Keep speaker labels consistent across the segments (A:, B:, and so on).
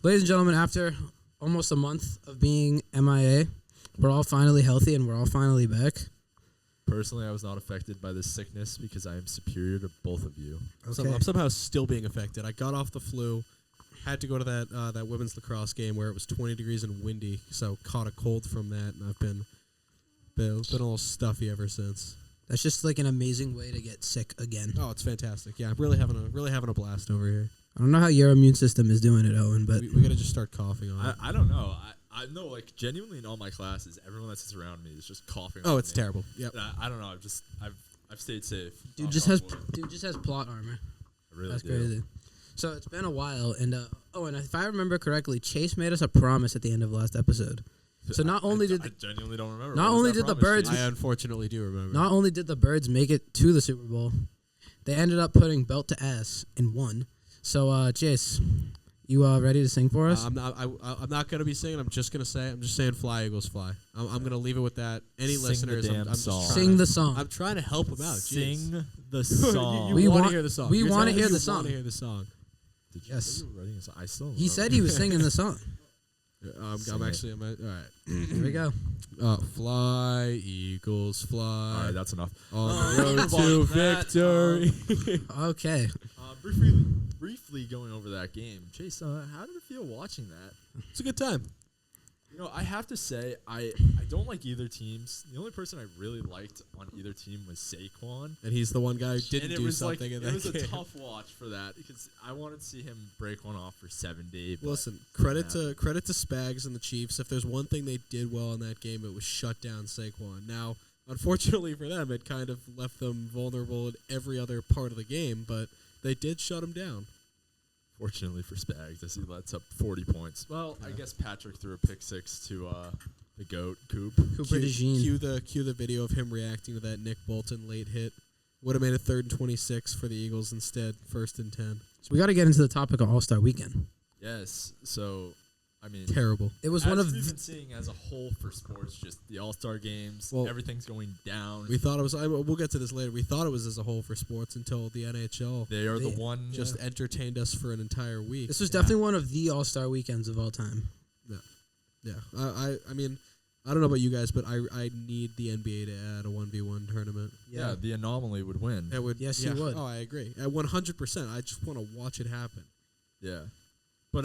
A: Ladies and gentlemen, after almost a month of being MIA, we're all finally healthy and we're all finally back.
B: Personally, I was not affected by this sickness because I am superior to both of you.
A: Okay.
C: I'm somehow still being affected. I got off the flu, had to go to that women's lacrosse game where it was 20 degrees and windy, so caught a cold from that, and I've been a little stuffy ever since.
A: That's just like an amazing way to get sick again.
C: Oh, it's fantastic. Yeah, I'm really having a blast over here.
A: I don't know how your immune system is doing it, Owen, but
C: We gotta just start coughing on it.
B: I don't know. I know, like, genuinely in all my classes, everyone that sits around me is just coughing.
C: Oh,
B: on
C: it's
B: me.
C: terrible. Yep.
B: And I don't know. I've stayed safe.
A: dude
B: Knock
A: just
B: on
A: has
B: wood.
A: plot armor.
B: I really
A: That's
B: do.
A: crazy. So it's been a while, and and if I remember correctly, Chase made us a promise at the end of last episode. So not only
B: I genuinely don't remember.
A: not
B: What was
A: only
B: that
A: did the
B: promise,
A: birds-
B: Chase?
C: I unfortunately do remember.
A: not only did the Birds make it to the Super Bowl, they ended up putting belt to ass and won. So Chase, you ready to sing for us?
C: I'm not gonna be singing. I'm just saying fly Eagles fly. I'm gonna leave it with that. Any
B: Sing the
C: listeners?
B: damn
C: I'm just
B: song.
C: trying
A: Sing
C: to-
A: the song.
C: I'm trying to help them out. Jeez.
B: Sing the song.
C: You
A: We
C: want
A: want-
C: to hear the song.
A: we
C: You're
A: wanna
C: telling me
A: hear the
C: you
A: song.
C: wanna hear the song.
B: Did you
C: Yes.
B: say you were writing a song? I still don't
A: He
B: know.
A: said he was singing the song.
C: I'm
B: Sing
C: actually. All right.
A: Here we go.
C: Fly, Eagles, fly.
B: All right, that's enough.
C: On the road
B: Move on
C: to
B: from that.
C: victory.
A: Okay.
B: Briefly going over that game, Chase. How did it feel watching that?
C: It's a good time.
B: You know, I have to say, I don't like either teams. The only person I really liked on either team was Saquon.
C: And he's the one guy who didn't
B: And it
C: do
B: was
C: something in that
B: it was
C: game.
B: a tough watch for that because I wanted to see him break one off for 70. But
C: Listen, credit to Spags and the Chiefs. If there's one thing they did well in that game, it was shut down Saquon. Now, unfortunately for them, it kind of left them vulnerable in every other part of the game, but they did shut him down.
B: Fortunately for Spags, as he lets up 40 points. Well, I guess Patrick threw a pick six to the GOAT, Coop.
A: Cooper DeJean.
C: Cue the video of him reacting to that Nick Bolton late hit. Would have made it 3rd and 26 for the Eagles instead, 1st and 10.
A: So we got to get into the topic of All-Star Weekend.
B: Yes, so, I mean,
C: Terrible.
A: It was
B: as
A: one of
B: we've been seeing as a whole for sports, just the All-Star games,
C: Well,
B: everything's going down.
C: We thought it was. We'll get to this later. We thought it was as a whole for sports until the NHL
B: They are the
A: They
B: one.
C: just entertained us for an entire week.
A: This was definitely one of the All-Star weekends of all time.
C: Yeah. I mean, I don't know about you guys, but I need the NBA to add a 1v1 tournament.
B: Yeah, the anomaly would win.
C: It would.
A: Yes,
C: yeah.
A: you would.
C: Oh, I agree. At 100%. I just want to watch it happen.
B: Yeah, but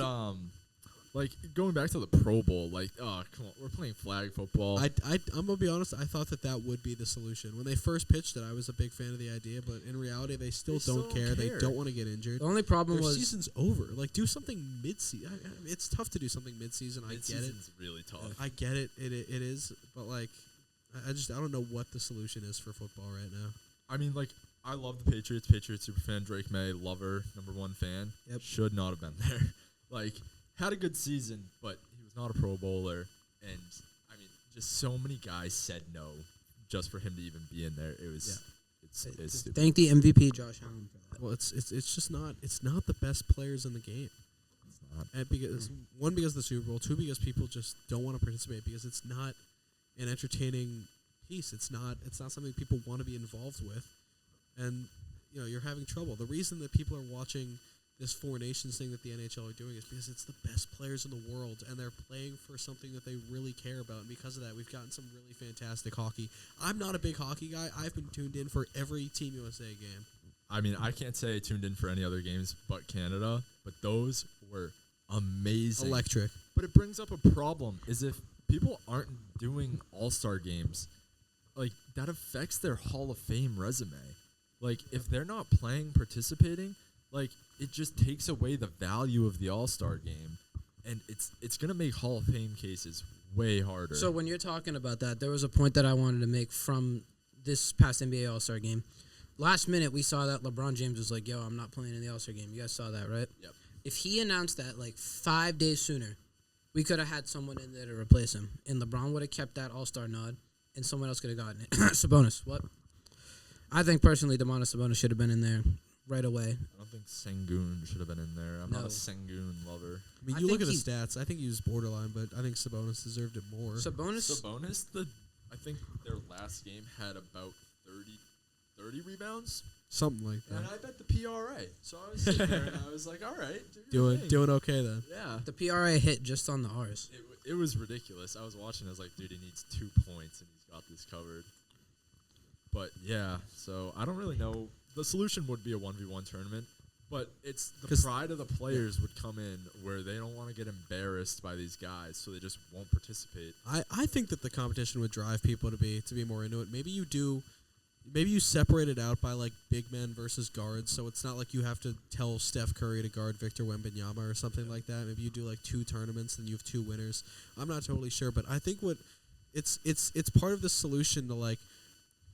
B: like going back to the Pro Bowl, like, oh come on, we're playing flag football.
C: I'm gonna be honest. I thought that would be the solution when they first pitched it. I was a big fan of the idea, but in reality, they still don't care. They don't want to get injured.
A: The only problem
C: Their
A: was
C: season's over. Like, do something mid-season. I mean, it's tough to do something mid-season. I get it.
B: Mid-season's really tough.
C: I get it. It is. But like, I don't know what the solution is for football right now.
B: I mean, like, I love the Patriots. Patriots super fan. Drake May, lover, #1 fan.
A: Yep.
B: Should not have been there. Like, had a good season, but he was not a Pro Bowler. And I mean, just so many guys said no just for him to even be in there. It was. It's stupid.
A: thank the MVP Josh Allen for that.
C: Well, it's just not. It's not the best players in the game.
B: It's not.
C: And because one, because of the Super Bowl. Two, because people just don't want to participate because it's not an entertaining piece. It's not something people want to be involved with. And you're having trouble. The reason that people are watching this Four Nations thing that the NHL are doing is because it's the best players in the world, and they're playing for something that they really care about. And because of that, we've gotten some really fantastic hockey. I'm not a big hockey guy. I've been tuned in for every Team USA game.
B: I mean, I can't say I tuned in for any other games but Canada, but those were amazing.
C: Electric.
B: But it brings up a problem, is if people aren't doing all-star games, like, that affects their Hall of Fame resume. Like, if they're not playing, participating, like, it just takes away the value of the all-star game. And it's going to make Hall of Fame cases way harder.
A: So when you're talking about that, there was a point that I wanted to make from this past NBA All-Star game. Last minute, we saw that LeBron James was like, yo, I'm not playing in the All-Star game. You guys saw that, right?
B: Yep.
A: If he announced that like 5 days sooner, we could have had someone in there to replace him. And LeBron would have kept that All-Star nod, and someone else could have gotten it. Sabonis, what? I think personally Domantas Sabonis should have been in there right away.
B: I don't think Sengun should have been in there. I'm not a Sengun lover.
C: I mean,
A: I
C: you look
A: think
C: at the stats. I think he was borderline, but I think Sabonis deserved it more.
A: Sabonis,
B: I think their last game had about 30 rebounds.
C: Something like
B: And
C: that.
B: I bet the PRA. So I was sitting there and I was like, all right. Do your thing.
C: Doing okay then.
B: Yeah.
A: The PRA hit just on the R's.
B: It was ridiculous. I was watching. I was like, dude, he needs 2 points, and he's got this covered. But yeah, so I don't really know. The solution would be a 1v1 tournament, but it's the
C: 'Cause-
B: pride of the players would come in where they don't want to get embarrassed by these guys, so they just won't participate.
C: I think that the competition would drive people to be more into it. Maybe you separate it out by like big men versus guards, so it's not like you have to tell Steph Curry to guard Victor Wembanyama or something like that. Maybe you do like 2 tournaments and you have 2 winners. I'm not totally sure, but I think it's part of the solution to like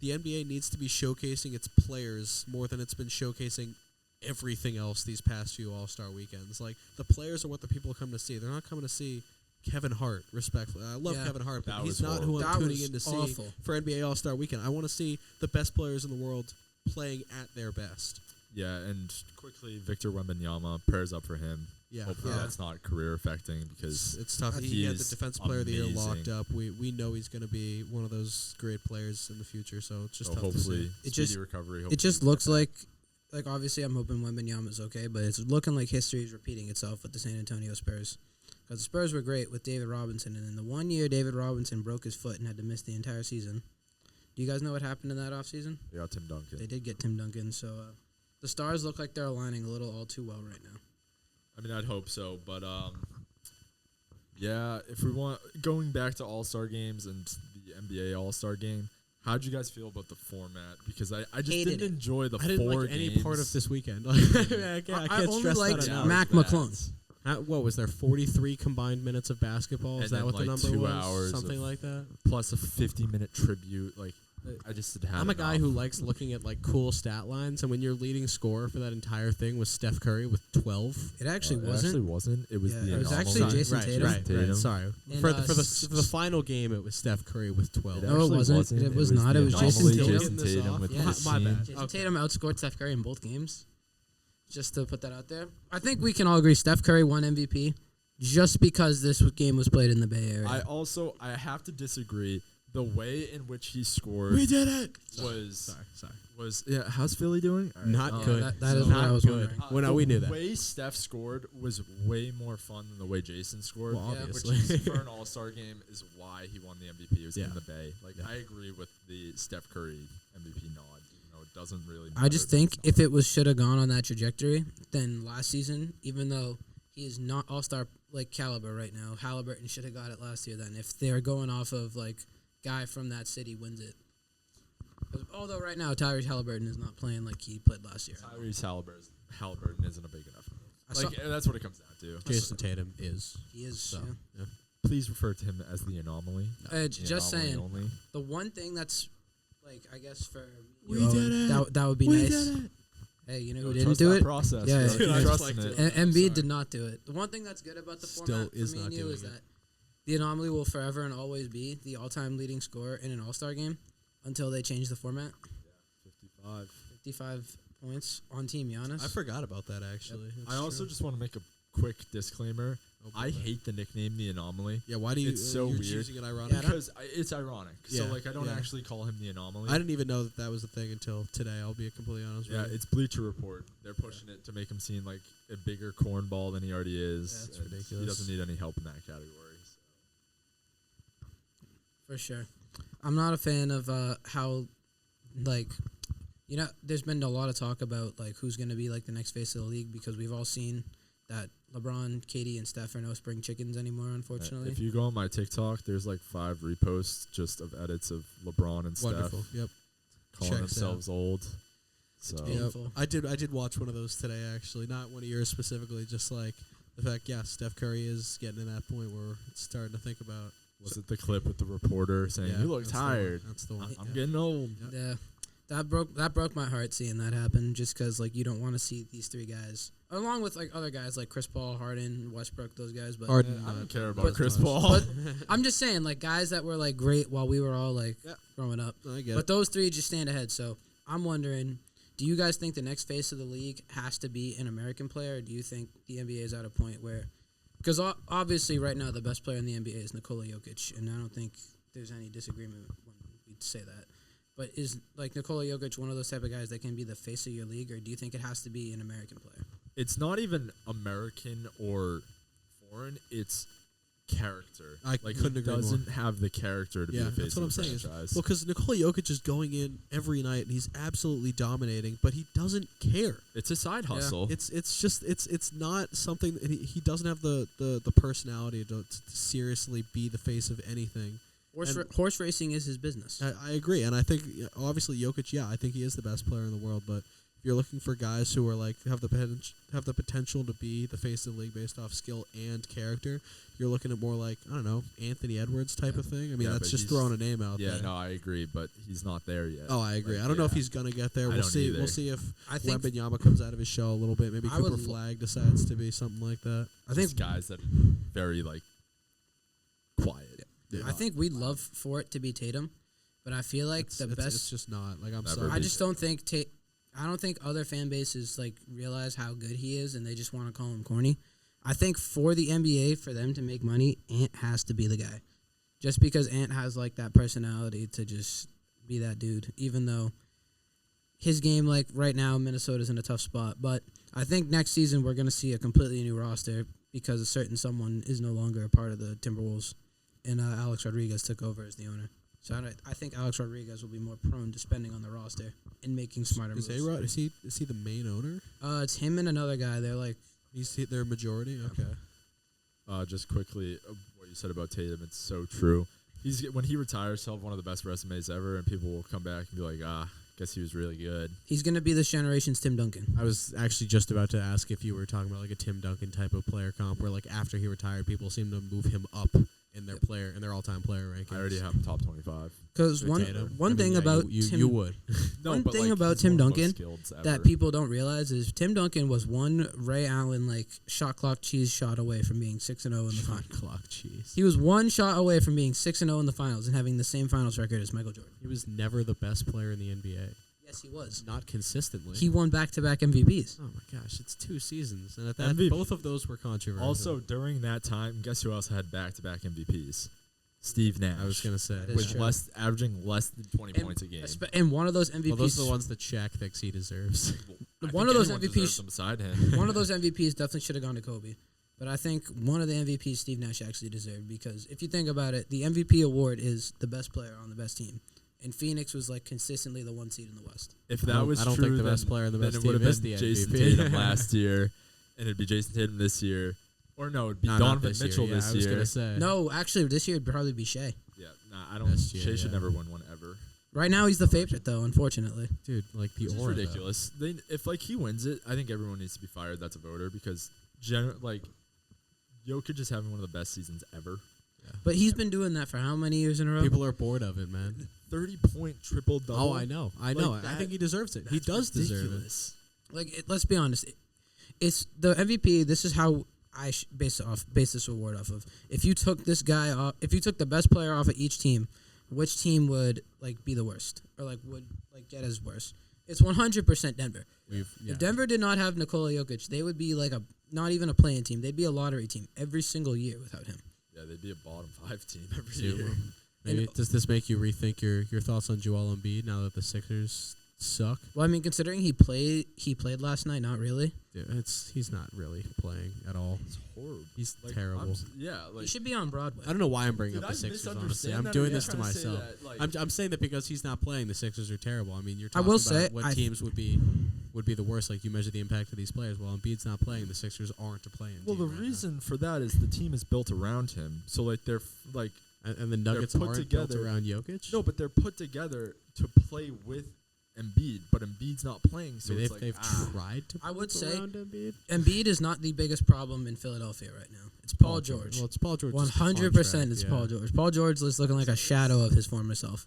C: the NBA needs to be showcasing its players more than it's been showcasing everything else these past few All-Star weekends. Like the players are what the people come to see. They're not coming to see Kevin Hart, respectfully. I love
A: Yeah.
C: Kevin Hart, but
B: That
C: he's
B: was
C: not
B: horrible.
C: who I'm
A: That
C: tuning
A: was
C: in to see
A: awful.
C: for NBA All-Star Weekend. I want to see the best players in the world playing at their best.
B: Yeah, and quickly, Victor Wembanyama, prayers up for him.
C: Yeah,
B: Hopefully
A: Yeah.
B: that's not career affecting because
C: it's tough.
B: he
C: He had the
B: is
C: Defense Player of the Year
B: amazing.
C: locked up. We know he's going to be one of those great players in the future, so it's just
B: so
C: tough to
B: hopefully
C: see.
A: It
B: speedy
A: just-
B: recovery.
A: It
B: hopefully
A: just
B: he's
A: looks
B: back.
A: like obviously I'm hoping Wembanyama's okay, but it's looking like history is repeating itself with the San Antonio Spurs. Because the Spurs were great with David Robinson, and in the 1 year David Robinson broke his foot and had to miss the entire season. Do you guys know what happened in that offseason?
B: They got Tim Duncan.
A: They did get Tim Duncan, so the stars look like they're aligning a little all too well right now.
B: I mean, I'd hope so, but yeah. If we want going back to All-Star games and the NBA All-Star game, how'd you guys feel about the format? Because I just
A: Hated
B: didn't
A: it.
B: enjoy the
C: I didn't
B: 4
C: like any
B: games.
C: part of this weekend. I can't
A: I only
C: stress
A: liked
C: that enough.
A: Mac
B: That was bad.
A: McClung.
C: What was there? 43 combined minutes of basketball. Is
B: And
C: that
B: then,
C: what the
B: like,
C: number
B: 2
C: was?
B: hours
C: Something
B: of-
C: like that.
B: Plus a 50-minute tribute. Like, I just didn't have
C: I'm a guy
B: enough.
C: who likes looking at like cool stat lines, and when your leading scorer for that entire thing was Steph Curry with 12.
A: It actually
B: It
A: wasn't.
B: actually wasn't. It was
A: Yeah,
B: the
A: it was
B: anomaly.
A: actually Jason
C: right,
A: Tatum.
C: Right,
B: Tatum.
C: Sorry.
A: And,
C: For
A: uh,
C: the final game, it was Steph Curry with 12.
B: It
A: No, it
B: actually
A: wasn't. It was not.
B: the
A: It was Jason
B: anomaly.
A: Tatum.
B: Jason
C: Getting this
B: Tatum
C: off?
B: with
A: Yeah.
C: My
B: 15.
C: bad.
A: Jason
C: Okay.
A: Tatum outscored Steph Curry in both games. Just to put that out there. I think we can all agree Steph Curry won MVP just because this game was played in the Bay Area.
B: I have to disagree. The way in which he scored
C: We did it.
B: was
C: Sorry.
B: yeah. How's Philly doing? All right,
C: Not good.
A: that is
C: So-
A: what I
C: not
A: was
C: good.
A: wondering.
C: Well, no,
B: the
C: we knew that.
B: way Steph scored was way more fun than the way Jason scored.
C: Well,
A: Yeah.
C: obviously.
B: Which is, for an All-Star game is why he won the MVP. It was
C: Yeah.
B: in the Bay. Like
C: Yeah.
B: I agree with the Steph Curry MVP nod. Even though it doesn't really.
A: I just
B: matter
A: think
B: it's
A: if
B: not.
A: it was should have gone on that trajectory, then last season, even though he is not All-Star like caliber right now, Halliburton should have got it last year. Then if they're going off of like guy from that city wins it. 'Cause although right now Tyrese Halliburton is not playing like he played last year.
B: Tyrese Halliburton isn't a big enough.
A: I saw-
B: Like that's what it comes down to.
C: Jason Tatum is.
A: He is.
C: So,
A: Yeah.
C: yeah.
B: Please refer to him as the anomaly. The
A: Just
B: anomaly
A: saying.
B: Only.
A: The one thing that's like I guess for
C: We
A: you,
C: did
A: Owen,
C: it.
A: That would be
C: We
A: nice.
C: did it.
A: Hey, you know who
B: Yo,
A: didn't
B: trust
A: do
B: that
A: it?
B: Process,
A: Yeah,
B: bro.
A: yeah.
B: Keep
C: I
B: trusting
C: liked
B: it.
C: it.
A: Embiid
C: sorry.
A: did not do it. The one thing that's good about the
C: Still
A: format
C: is
A: for me
C: not
A: and you
C: doing
A: is
C: it.
A: that the anomaly will forever and always be the all-time leading scorer in an All-Star game until they change the format.
B: 55.
A: 55 points on Team Giannis.
C: I forgot about that actually. That's
B: I also
C: true.
B: just want to make a quick disclaimer.
C: Oh,
B: I
C: boy.
B: hate the nickname the anomaly
C: Yeah, why do you?
B: it's so
C: you're
B: weird.
C: choosing it ironic.
A: Yeah, I don't-
B: because it's ironic. So
C: Yeah,
B: like I don't
C: yeah.
B: actually call him the anomaly.
C: I didn't even know that was a thing until today. I'll be completely honest
B: Yeah,
C: with you.
B: it's Bleacher Report. They're pushing it to make him seem like a bigger cornball than he already is.
C: Yeah, it's
B: and He
C: ridiculous.
B: doesn't need any help in that category.
A: For sure. I'm not a fan of how, like, you know, there's been a lot of talk about, like, who's going to be, like, the next face of the league because we've all seen that LeBron, KD, and Steph are no spring chickens anymore, unfortunately.
B: If you go on my TikTok, there's like 5 reposts just of edits of LeBron and
C: Wonderful.
B: Steph
C: Yep.
B: calling
C: Checks
B: themselves old. So
A: It's painful.
C: I did watch one of those today actually. Not one of yours specifically. Just like the fact, yeah, Steph Curry is getting to that point where it's starting to think about.
B: was it the clip with the reporter saying,
C: Yeah,
B: "You look
C: that's the one.
B: tired"?
C: That's the one.
B: I'm
C: yeah.
B: getting old.
A: Yeah. That broke my heart seeing that happen just because, like, you don't want to see these 3 guys, along with, like, other guys like Chris Paul, Harden, Westbrook, those guys. But
C: Harden,
B: I don't
C: not-
B: care
C: not
B: about
C: as
B: Chris
C: much.
B: Paul.
A: But I'm just saying, like, guys that were, like, great while we were all, like,
C: Yeah.
A: growing up.
C: I get
A: But
C: it.
A: those 3 just stand ahead. So I'm wondering, do you guys think the next face of the league has to be an American player, or do you think the NBA is at a point where, because obviously right now the best player in the NBA is Nikola Jokic, and I don't think there's any disagreement when we say that. But is like Nikola Jokic one of those type of guys that can be the face of your league, or do you think it has to be an American player?
B: It's not even American or foreign. It's character.
C: I couldn't agree more.
B: Doesn't have the character to be the face
C: that's what I'm
B: of the
C: saying.
B: franchise.
C: Well, because Nikola Jokic is going in every night and he's absolutely dominating, but he doesn't care.
B: It's a side hustle.
C: It's not something. And he doesn't have the personality to seriously be the face of anything.
A: Horse racing is his business.
C: I agree, and I think obviously Jokic. Yeah, I think he is the best player in the world. But if you're looking for guys who are like have the potential to be the face of the league based off skill and character, you're looking at more like I don't know Anthony Edwards type of thing. I mean, that's just throwing a name out there.
B: Yeah, no, I agree, but he's not there yet.
C: Oh, I agree. I don't know if he's gonna get there. We'll see.
B: Either.
C: We'll see if Wembanyama comes out of his shell a little bit. Maybe Cooper Flag decides to be something like that.
A: I think
B: guys that are very like quiet.
C: Yeah.
A: I think we'd love for it to be Tatum, but I feel like
C: It's
A: best.
C: It's just not. Like I'm
B: Never
C: sorry.
A: I just don't think I don't think other fan bases like realize how good he is, and they just want to call him corny. I think for the NBA, for them to make money, Ant has to be the guy, just because Ant has like that personality to just be that dude. Even though his game, like right now, Minnesota's in a tough spot, but I think next season we're gonna see a completely new roster because a certain someone is no longer a part of the Timberwolves, and Alex Rodriguez took over as the owner. So I think Alex Rodriguez will be more prone to spending on the roster and making smarter moves.
C: Is he the main owner?
A: It's him and another guy. They're like
C: They're majority. Okay.
B: Just quickly, what you said about Tatum, it's so true. When he retires, he'll have one of the best resumes ever, and people will come back and be like, guess he was really good.
A: he's gonna be this generation's Tim Duncan.
C: I was actually just about to ask if you were talking about like a Tim Duncan type of player comp, where like after he retired, people seem to move him up in their all-time player rankings.
B: I already have him top 25.
A: Because one thing about Tim,
C: you would.
A: one thing about Tim Duncan that people don't realize is Tim Duncan was one Ray Allen like shot clock cheese shot away from being 6-0 in the finals.
C: Clock cheese.
A: He was one shot away from being 6-0 in the finals and having the same finals record as Michael Jordan.
C: He was never the best player in the NBA.
A: Yes, he was.
C: Not consistently.
A: He won back-to-back MVPs.
C: Oh my gosh, it's 2 seasons, and at that, both of those were controversial.
B: Also, during that time, guess who else had back-to-back MVPs? Steve Nash.
C: I was gonna say
A: With
B: averaging less than 20 points a game.
A: And one of those MVPs.
C: Well, those are the ones that Shaq thinks he deserves.
A: One of those
B: MVPs beside him.
A: One of those MVPs definitely should have gone to Kobe. But I think one of the MVPs Steve Nash actually deserved, because if you think about it, the MVP award is the best player on the best team. And Phoenix was like consistently the 1 seed in the West.
B: If that was
C: I don't
B: true,
C: think the best player in the best
B: then it
C: team
B: would have
C: is
B: been
C: the
B: Jason
C: MVP.
B: Tatum last year, and it'd be Jason Tatum this year. Or no, it'd be Donovan Mitchell this year.
C: I was gonna say.
A: No, actually, this year it'd probably be Shea.
B: Yeah, I don't. Shea should never win one ever.
A: Right now, he's the favorite, though, unfortunately.
C: Dude, like the
B: It's
C: aura.
B: ridiculous. If like he wins it, I think everyone needs to be fired. That's a voter, because Jokic is having one of the best seasons ever.
C: Yeah.
A: But he's been doing that for how many years in a row?
C: People are bored of it, man.
B: 30-point triple double.
C: Oh, I know. I think he deserves it. He does deserve it.
A: Like, let's be honest. It's the MVP. This is how I base this award off of. If you took this guy off, if you took the best player off of each team, which team would like be the worst, or like would like get as worst? It's 100% Denver. If Denver did not have Nikola Jokic, they would be like not even a play-in team. They'd be a lottery team every single year without him.
B: Yeah, they'd be a bottom 5 team every year.
C: Maybe does this make you rethink your thoughts on Joel Embiid now that the Sixers suck?
A: Well, I mean, considering he played last night, not really.
C: Dude, he's not really playing at all.
B: It's horrible.
C: He's terrible.
A: He should be on Broadway.
C: I don't know why I'm bringing up the Sixers. Honestly, I'm doing this to myself. I'm saying that because he's not playing, the Sixers are terrible. I mean, you're talking about what teams would be the worst. Like, you measure the impact of these players. Well, Embiid's not playing. The Sixers aren't a playing.
B: Well, the reason for that is the team is built around him. So like they're like,
C: and the Nuggets aren't built around Jokic.
B: No, but they're put together to play with Embiid, but Embiid's not playing, so
C: they've tried to.
A: I would say
C: Embiid.
A: Embiid is not the biggest problem in Philadelphia right now. It's Paul George.
C: Well, it's Paul George.
A: 100%. It's Paul George. Paul George is looking like a shadow of his former self.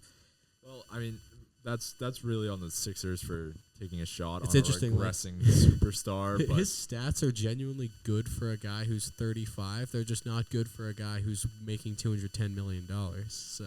B: Well, I mean, that's really on the Sixers for taking a shot.
C: It's
B: on
C: interesting.
B: A regressing superstar. But
C: his stats are genuinely good for a guy who's 35. They're just not good for a guy who's making $210 million. So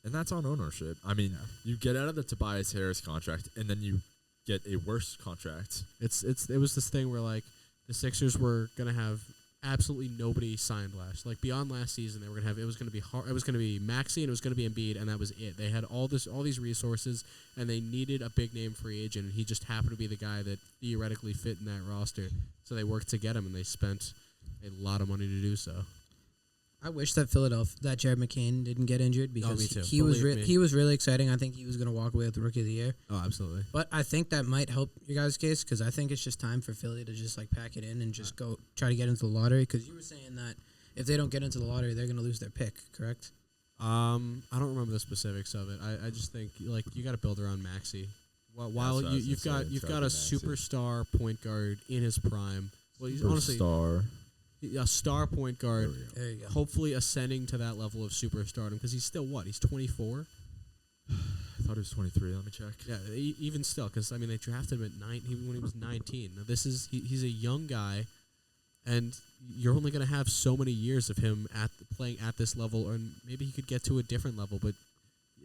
B: and that's on ownership. I mean, you get out of the Tobias Harris contract, and then you get a worse contract.
C: It was this thing where like the Sixers were gonna have absolutely nobody signed last. Like beyond last season, they were gonna have it was gonna be hard, it was gonna be Maxey and it was gonna be Embiid, and that was it. They had all these resources, and they needed a big name free agent, and he just happened to be the guy that theoretically fit in that roster. So they worked to get him, and they spent a lot of money to do so.
A: I wish that Jared McCain didn't get injured because
C: me too.
A: he was
C: Believe me.
A: he was really exciting. I think he was going to walk away with the Rookie of the Year.
C: Oh, absolutely.
A: But I think that might help your guys' case because I think it's just time for Philly to just like pack it in and just go try to get into the lottery. Because you were saying that if they don't get into the lottery, they're going to lose their pick, correct?
C: I don't remember the specifics of it. I just think like you got to build around Maxey. While
B: what I was
C: you've
B: gonna
C: got
B: say,
C: you've
B: try
C: got
B: to
C: a
B: Maxey.
C: superstar point guard in his prime. Well, he's honestly
B: Star.
C: a star point guard.
B: There we go.
A: There you go.
C: Hopefully ascending to that level of superstardom because he's still what? He's 24.
B: I thought he was 23. Let me check.
C: Yeah, even still, because I mean they drafted him at when he was 19. Now this is he's a young guy, and you're only going to have so many years of him playing at this level, and maybe he could get to a different level. But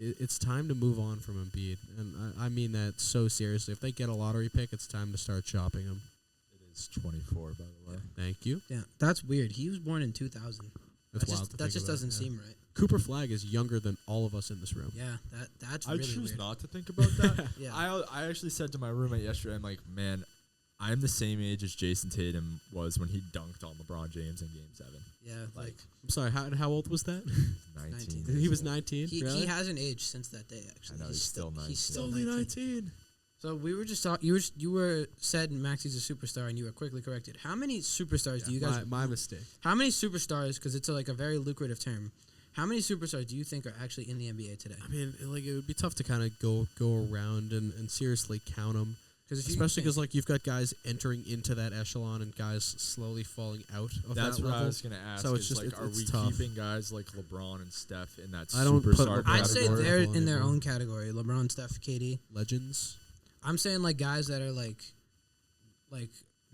C: it's time to move on from Embiid, and I mean that so seriously. If they get a lottery pick, it's time to start shopping him.
B: It is 24, by the way.
C: Thank you.
A: Yeah, that's weird. He was born in 2000.
C: That's
A: that
C: wild.
A: just,
C: to
A: that
C: think
A: just
C: about,
A: doesn't
C: yeah.
A: seem right.
C: Cooper Flagg is younger than all of us in this room.
A: Yeah, that's
B: I
A: really
B: choose
A: weird.
B: not to think about that.
A: Yeah.
B: I actually said to my roommate yesterday, I'm like, man, I'm the same age as Jason Tatum was when he dunked on LeBron James in Game 7.
A: Yeah,
B: Like,
C: I'm sorry. How old was that?
B: 19.
A: 19.
C: He was 19.
A: he
C: really?
A: hasn't aged since that day. Actually,
B: I know, he's still 19.
A: He's still
C: only
A: 19. So we were just talking. You were said Maxey's a superstar, and you were quickly corrected. How many superstars do you guys?
C: My mistake.
A: How many superstars? Because it's like a very lucrative term. How many superstars do you think are actually in the NBA today?
C: I mean, like it would be tough to kind of go around and seriously count them, especially because like you've got guys entering into that echelon and guys slowly falling out of
B: That's
C: that
B: what
C: level.
B: I was gonna ask.
C: So it's
B: is
C: just-
B: like,
C: it's-
B: are
C: it's
B: we
C: tough.
B: keeping guys like LeBron and Steph in that
C: I don't put
B: superstar
C: LeBron
A: I'd say
C: category.
A: they're
C: Level
A: in their
C: anymore.
A: own category. LeBron, Steph, KD.
C: Legends.
A: I'm saying like guys that are like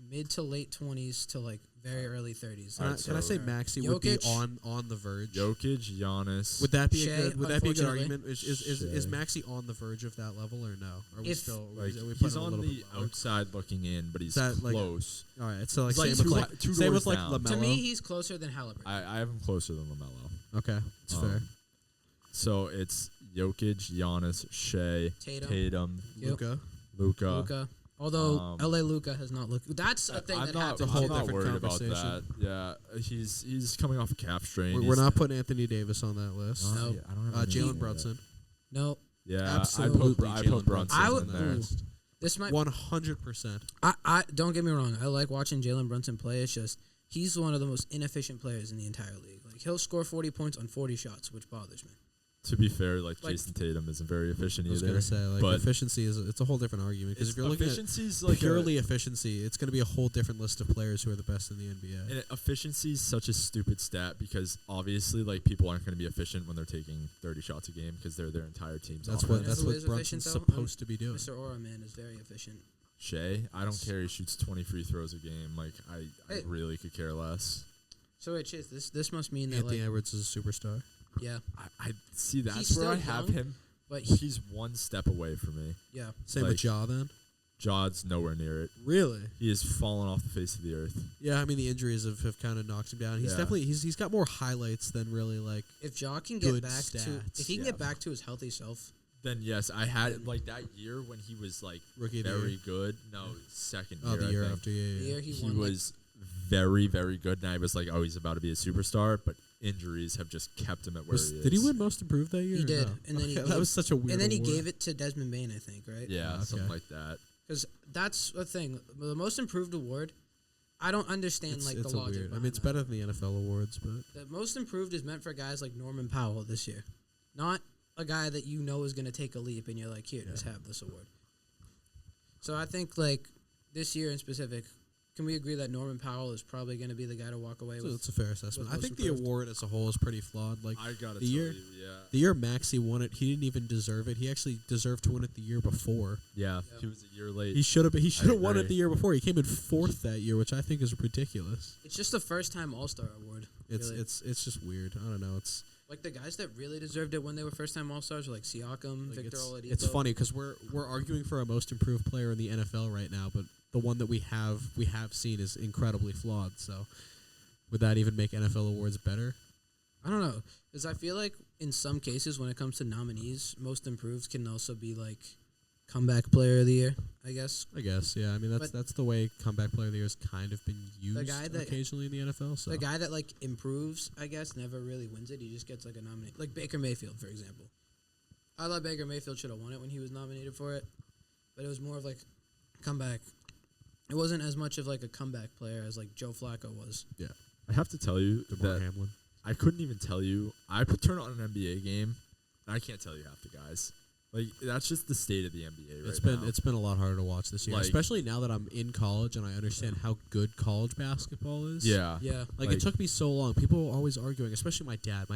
A: mid to late 20s to like very early 30s.
C: Can,
B: Alright,
C: I say
B: so-
C: Maxey would be
A: Jokic.
C: on the verge?
B: Jokic, Giannis.
C: Would that be
A: Shea,
C: a good? Would that be a good
A: unfortunately.
C: argument? Is
B: Shea.
C: Maxey on the verge of that level or no? Are we
A: If-
C: still?
B: like,
C: are we
B: he's
C: putting him a
B: on
C: little
B: the
C: bit lower?
B: outside looking in, but he's
C: that, like,
B: close.
C: All right, so like
B: He's like
C: same with
B: two
C: same
B: doors
C: with like
B: down.
C: LaMelo.
A: To me, he's closer than Halliburton.
B: I have him closer than LaMelo.
C: Okay, it's fair.
B: So it's Jokic, Giannis, Shea,
A: Tatum. Yep.
C: Luka.
A: Luka. Although LA Luka has not looked. That's a thing
B: I'm
A: that
B: not,
A: happens.
C: whole
B: I'm not
C: different
B: worried about
C: conversation.
B: that. Yeah, he's coming off a calf strain.
C: We're not putting Anthony Davis on that list.
A: No.
B: I don't have any
C: Jalen
B: idea.
C: Brunson.
A: No,
B: Yeah,
C: Absolutely
B: I
C: Jalen
B: put Brunson
A: I
B: in
A: would.
B: there.
A: Ooh, this might.
C: 100%.
A: I don't get me wrong. I like watching Jalen Brunson play. It's just he's one of the most inefficient players in the entire league. Like he'll score 40 points on 40 shots, which bothers me.
B: To be fair, like
A: Like-
B: Jason Tatum isn't very efficient
C: I was
B: either.
C: gonna say like
B: but
C: efficiency it's a whole different argument because if you're looking at
B: efficiency's like
C: purely efficiency, it's going to be a whole different list of players who are the best in the NBA.
B: and efficiency is such a stupid stat because obviously like people aren't going to be efficient when they're taking 30 shots a game because they're their entire team's
C: That's
B: offense.
C: what that's
A: Who
C: what
A: is
C: Brunson's
A: efficient, though?
C: supposed to be doing.
A: Mr. Aura man is very efficient.
B: Shea, I don't care. He shoots 20 free throws a game. Like I
A: Hey.
B: really could care less.
A: So wait, Chase, this must mean that
C: Anthony
A: like
C: Edwards is a superstar.
A: yeah,
B: I see that's
A: He's
B: where I
A: still
B: have
A: young.
B: him.
A: but
B: He's one step away from me.
A: yeah.
C: Same
B: Like-
C: with Ja then.
B: Jod's nowhere near it.
C: Really?
B: He has fallen off the face of the earth.
C: Yeah, I mean the injuries have kind of knocked him down. He's
B: Yeah.
C: definitely he's got more highlights than really like
A: If Ja can get
C: Good
A: back to
C: stats.
A: if he can
B: Yeah.
A: get back to his healthy self,
B: Then yes, I had like that year when he was like
C: rookie of the
B: very
C: year.
B: good. No, second
C: Oh,
B: year.
C: the
B: I
C: year
B: think.
C: after, yeah.
A: the
C: yeah.
A: year he,
B: He
A: won,
B: was very, very good, and I was like, oh, he's about to be a superstar. But injuries have just kept him at where he is.
C: Did he win Most Improved that year?
A: He
C: or
A: did,
C: no?
A: and then he
C: that
A: gave-
C: was such a weird.
A: and then he
C: award.
A: gave it to Desmond Bain, I think, right?
B: Yeah,
C: Okay.
B: something like that.
A: Because that's the thing. The most improved award, I don't understand
C: It's,
A: like
C: it's
A: the
C: a
A: logic.
C: weird. I
A: behind
C: mean, it's
A: that.
C: better than the NFL awards, but
A: The most improved is meant for guys like Norman Powell this year, not a guy that you know is going to take a leap, and you're like, here, just have this award. So I think like this year in specific, can we agree that Norman Powell is probably going to be the guy to walk away
C: so
A: with?
C: it's a fair assessment. I
A: most
C: think the
A: improved.
C: award as a whole is pretty flawed. Like
B: I gotta
C: the
B: tell
C: year-
B: you, yeah,
C: the year Maxey won it, he didn't even deserve it. He actually deserved to win it the year before.
B: yeah.
A: Yeah.
B: He was a year late.
C: He should have. He should have won it
B: agree.
C: the year before. He came in fourth that year, which I think is ridiculous.
A: It's just the first time All-Star award.
C: It's
A: really.
C: it's just weird. I don't know. It's
A: Like the guys that really deserved it when they were first-time All-Stars were like Siakam,
C: like
A: Victor Oladipo.
C: it's funny because we're arguing for a most improved player in the NFL right now, but the one that we have seen is incredibly flawed. So would that even make NFL awards better?
A: I don't know, because I feel like in some cases when it comes to nominees, most improved can also be like comeback player of the year, I guess.
C: I guess, yeah. I mean, that's the way comeback player of the year has kind of been used occasionally in the NFL. So
A: the guy that like improves, I guess, never really wins it. He just gets like a nomination, like Baker Mayfield, for example. I thought Baker Mayfield should have won it when he was nominated for it, but it was more of like comeback. It wasn't as much of like a comeback player as like Joe Flacco was.
C: yeah,
B: I have to tell you
C: DeMar
B: that
C: Hamlin.
B: I couldn't even tell you. I could turn on an NBA game, and I can't tell you half the guys. Like, that's just the state of the NBA right now.
C: It's been a lot harder to watch this year,
B: Like,
C: especially now that I'm in college and I understand how good college basketball is.
B: Yeah.
A: Yeah.
C: Like, it took me so long. People were always arguing, especially my dad.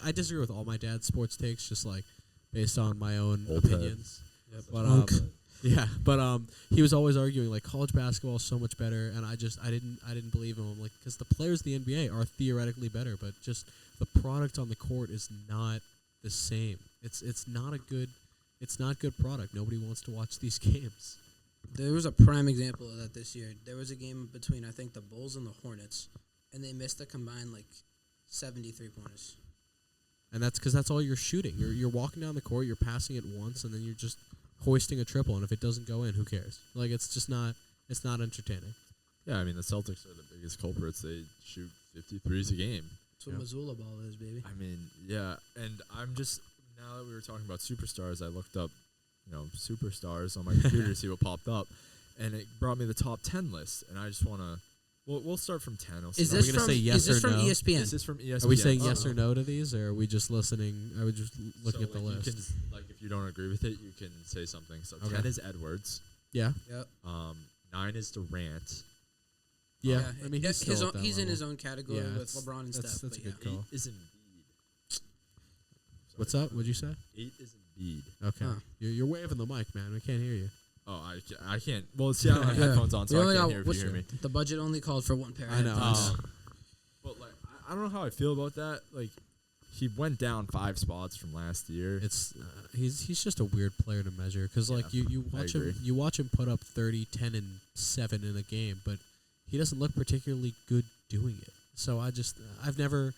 C: I disagree with all my dad's sports takes, just like based on my own
B: Old head.
C: opinions.
A: Yep.
C: But he was always arguing like college basketball is so much better, and I didn't believe him. I'm like, because the players in the NBA are theoretically better, but just the product on the court is not the same. It's not good product. Nobody wants to watch these games.
A: There was a prime example of that this year. There was a game between, I think, the Bulls and the Hornets, and they missed a combined, 73 pointers.
C: And that's because that's all you're shooting. You're walking down the court, you're passing it once, and then you're just hoisting a triple. And if it doesn't go in, who cares? Like, it's not entertaining.
B: Yeah, I mean, the Celtics are the biggest culprits. They shoot 53s a game.
A: That's what Missoula ball is, baby.
B: I mean, yeah, and I'm just, now that we were talking about superstars, I looked up, superstars on my computer to see what popped up, and it brought me the top 10 list, and I just want to, we'll start from 10.
A: Is
C: this from
A: ESPN?
B: Is this from ESPN?
C: Are we saying yes or no to these, or are we just listening? Are we just looking at the list?
B: You can, if you don't agree with it, you can say something. So 10 is Edwards.
C: Yeah.
A: Yep.
B: 9 is Durant.
C: Yeah. I mean, he's still at that
A: he's in
C: level.
A: his own category with LeBron and
C: that's
A: Steph.
C: a good
B: 8
C: call.
B: is Embiid.
C: What's up? What'd you say?
B: 8 is Embiid.
C: Okay.
A: Huh.
C: You're waving the mic, man. We can't hear you.
B: Oh, I can't. Well, see, I don't have headphones on, so I can't hear if you hear me.
A: The budget only called for one pair of
C: I know.
A: headphones.
B: But I don't know how I feel about that. Like, he went down 5 spots from last year.
C: It's he's just a weird player to measure because you watch him put up 30, 10, and 7 in a game, but he doesn't look particularly good doing it. So I've never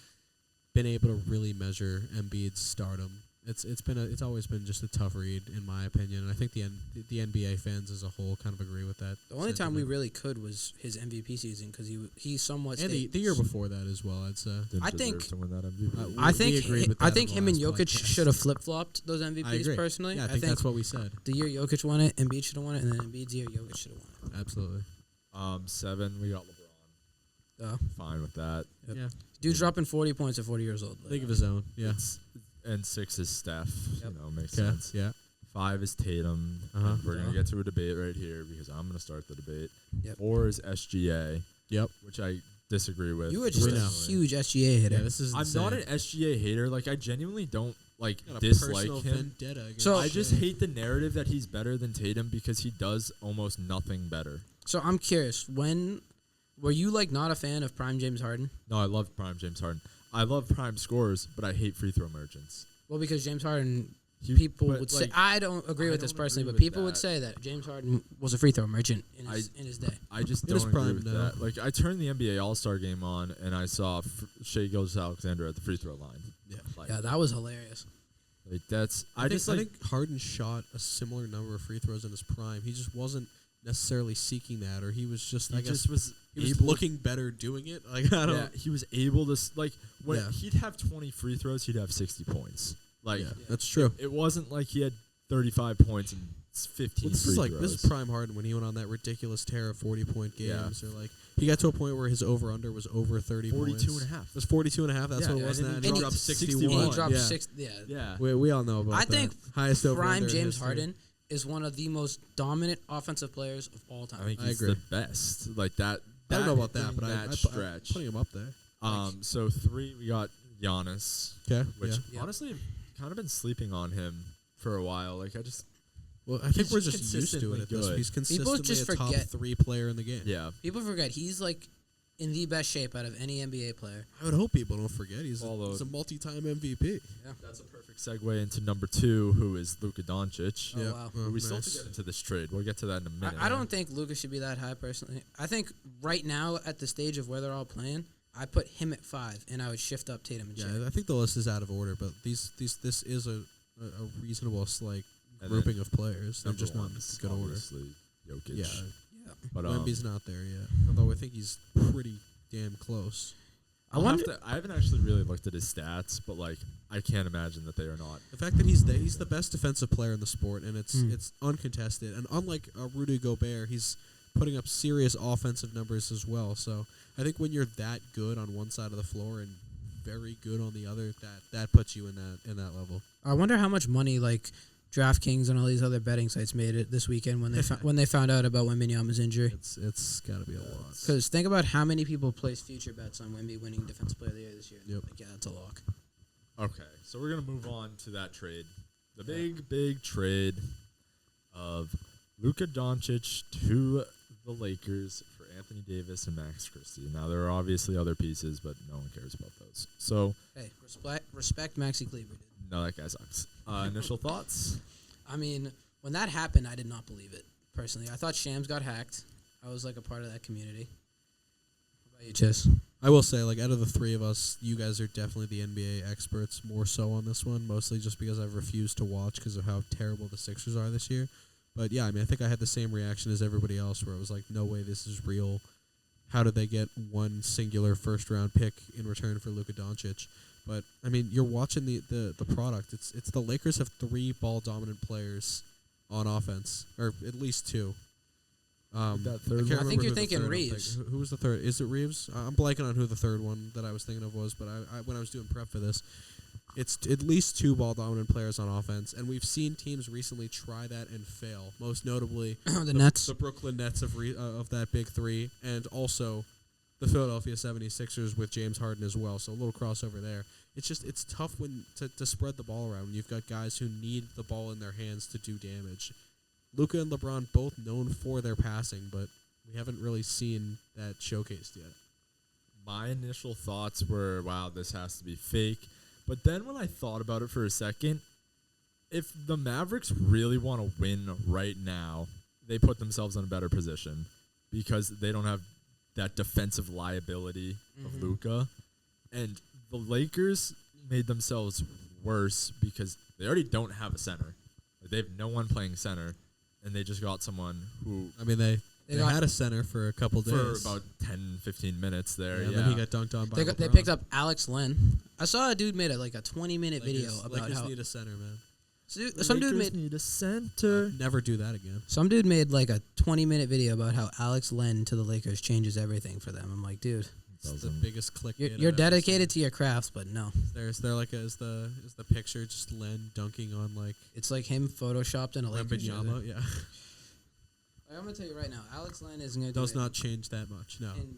C: been able to really measure Embiid's stardom. It's always been just a tough read in my opinion, and I think the NBA fans as a whole kind of agree with that.
A: The only time we really could was his MVP season because he somewhat
C: and the year before that as well. I'd say.
B: Didn't deserve to win that MVP.
A: I think him and Jokic should have flip flopped those MVPs personally.
C: Yeah, I think that's what we said.
A: The year Jokic won it, Embiid should have won it, and then Embiid's year Jokic should have won it.
C: Absolutely.
B: 7 we got LeBron. Fine with that.
A: Yep.
C: Yeah.
A: Dude's dropping 40 points at 40 years old.
C: Think of his own. Yeah.
B: And 6 is Steph.
A: Yep.
B: Makes sense.
C: Yeah.
B: 5 is Tatum.
C: Uh-huh.
B: We're going to get to a debate right here because I'm going to start the debate.
A: Yep.
B: 4 is SGA.
C: Yep.
B: Which I disagree with.
A: You were just a huge SGA hitter.
C: Yeah, this is
B: I'm
C: insane.
B: not an SGA hater. Like, I genuinely don't
C: Got a
B: dislike
C: personal
B: him.
C: vendetta against
A: So
B: I just
C: SGA.
B: hate the narrative that he's better than Tatum because he does almost nothing better.
A: So I'm curious, were you not a fan of Prime James Harden?
B: No, I love prime James Harden. I love prime scorers, but I hate free throw merchants.
A: Well, because James Harden,
B: He-
A: people
B: but,
A: would say,
B: like,
A: I don't agree
B: I
A: with this
B: don't
A: personally,
B: agree
A: but
B: with
A: people would
B: that.
A: say that James Harden was a free throw merchant in his day.
B: I just
C: In his
B: don't agree
C: prime,
B: with
C: no.
B: that. Like, I turned the NBA All-Star game on, and I saw Shea Gilgeous-Alexander at the free throw line.
C: Yeah.
B: Like,
A: Yeah, that was hilarious.
B: that's...
C: I think Harden shot a similar number of free throws in his prime. He just wasn't necessarily seeking that, or he was just
B: he was
C: able looking better doing it. Like I don't.
B: Yeah, he was able to when
C: Yeah.
B: he'd have 20 free throws, he'd have 60 points. Like
C: Yeah, that's true.
B: It wasn't like he had 35 points and 15
C: This
B: free
C: is
B: throws.
C: this is prime Harden when he went on that ridiculous tear of 40-point games,
B: Yeah.
C: or he got to a point where his over/under was over 30
B: 42
C: points.
B: and a half.
C: It was 42 and a half. That's
B: Yeah,
C: what it was.
B: and
C: Now
B: then
C: he
B: he
C: dropped
B: dropped
C: 61.
A: And he
B: 61.
A: dropped
C: yeah.
A: 6. Yeah.
B: Yeah.
C: We all know about
A: I
C: that.
A: think
C: Highest over
A: Prime
C: under in
A: James
C: history.
A: Harden is one of the most dominant offensive players of all time.
B: I think
C: I
B: he's
C: agree.
B: the best. Like that.
C: I don't know about
B: during
C: that, but
B: that
C: I'm
B: stretch.
C: putting him up there.
B: So 3 we got Giannis,
C: Okay.
B: which
A: Yeah.
B: honestly I've kind of been sleeping on him for a while. Like I just
C: Well, I think
B: He's
C: we're just used to
B: consistently
C: it. At this.
B: good.
C: He's
A: People
C: consistently
A: just
C: a top
A: forget.
C: 3 player in the game.
B: yeah.
A: People forget he's in the best shape out of any NBA player.
C: I would hope people don't forget he's
B: Although-
C: a multi-time MVP.
B: That's a perfect segue into number 2, who is Luka Doncic.
A: Oh,
C: Yeah.
A: wow.
C: Oh,
B: We still have to
C: nice.
B: get into this trade. We'll get to that in a minute.
A: I don't think Luka should be that high personally. I think right now at the stage of where they're all playing, I put him at 5, and I would shift up Tatum and Shea.
C: Yeah, I think the list is out of order, but this is a reasonable
B: And
C: grouping of players. They're
B: Number
C: just not
B: one
C: in
B: is
C: good order.
B: obviously Jokic.
C: Yeah,
A: Yeah.
B: But
C: Wemby's not there yet. Although I think he's pretty damn close.
B: I haven't actually really looked at his stats, but like I can't imagine that they are not.
C: The fact that he's the best defensive player in the sport, and it's uncontested. And unlike Rudy Gobert, he's putting up serious offensive numbers as well. So I think when you're that good on one side of the floor and very good on the other, that puts you in that level.
A: I wonder how much money like DraftKings and all these other betting sites made it this weekend when they found out about Wembanyama's injury.
C: It's got to be a lot.
A: Because think about how many people placed future bets on Wemby winning Defensive Player of the Year this year.
C: Yep.
A: Like, yeah, that's a lock.
B: Okay, so we're gonna move on to that trade, the big trade of Luka Doncic to the Lakers for Anthony Davis and Max Christie. Now there are obviously other pieces, but no one cares about those. So
A: Hey, respect Maxi Kleber, dude.
B: no, that guy sucks. Initial thoughts?
A: I mean, when that happened, I did not believe it, personally. I thought Shams got hacked. I was like a part of that community. What about you, Chess?
C: I will say, like, out of the three of us, you guys are definitely the NBA experts more so on this one, mostly just because I've refused to watch because of how terrible the Sixers are this year. But, yeah, I mean, I think I had the same reaction as everybody else where it was like, no way this is real. How did they get one singular first-round pick in return for Luka Doncic? But, I mean, you're watching the product. It's the Lakers have 3 ball-dominant players on offense, or at least 2.
B: That third
C: can't
B: one?
A: I think
C: remember
A: you're
C: who the
A: thinking
C: third I'm
A: Reeves.
C: Who was the third? Is it Reeves? I'm blanking on who the third one that I was thinking of was, but I when I was doing prep for this, it's at least 2 ball-dominant players on offense, and we've seen teams recently try that and fail, most notably
A: the Nets.
C: the Brooklyn Nets of that big 3, and also the Philadelphia 76ers with James Harden as well, so a little crossover there. It's tough to spread the ball around when you've got guys who need the ball in their hands to do damage. Luka and LeBron both known for their passing, but we haven't really seen that showcased yet.
B: My initial thoughts were, wow, this has to be fake. But then when I thought about it for a second, if the Mavericks really want to win right now, they put themselves in a better position because they don't have that defensive liability of Luka. And the Lakers made themselves worse because they already don't have a center. Like, they have no one playing center, and they just got someone who...
C: I mean, they had a center for a couple days.
B: For about 10, 15 minutes there,
C: and then he got dunked on by
A: They
C: LeBron.
A: picked up Alex Len. I saw a dude made a 20-minute video about
C: Lakers
A: how
C: need a center, man.
A: some dude
B: Lakers
A: made
B: need a center.
C: Never do that again.
A: some dude made like a 20-minute video about how Alex Len to the Lakers changes everything for them. I'm like, dude,
C: It's the biggest click.
A: you're dedicated to your craft, but no,
C: Is there like is the picture just Len dunking on like
A: it's like him photoshopped in a Lakers jersey.
C: Wembanyama? Yeah,
A: Like, I'm gonna tell you right now, Alex Len isn't gonna
C: does
A: do it.
C: not change that much. No.
A: And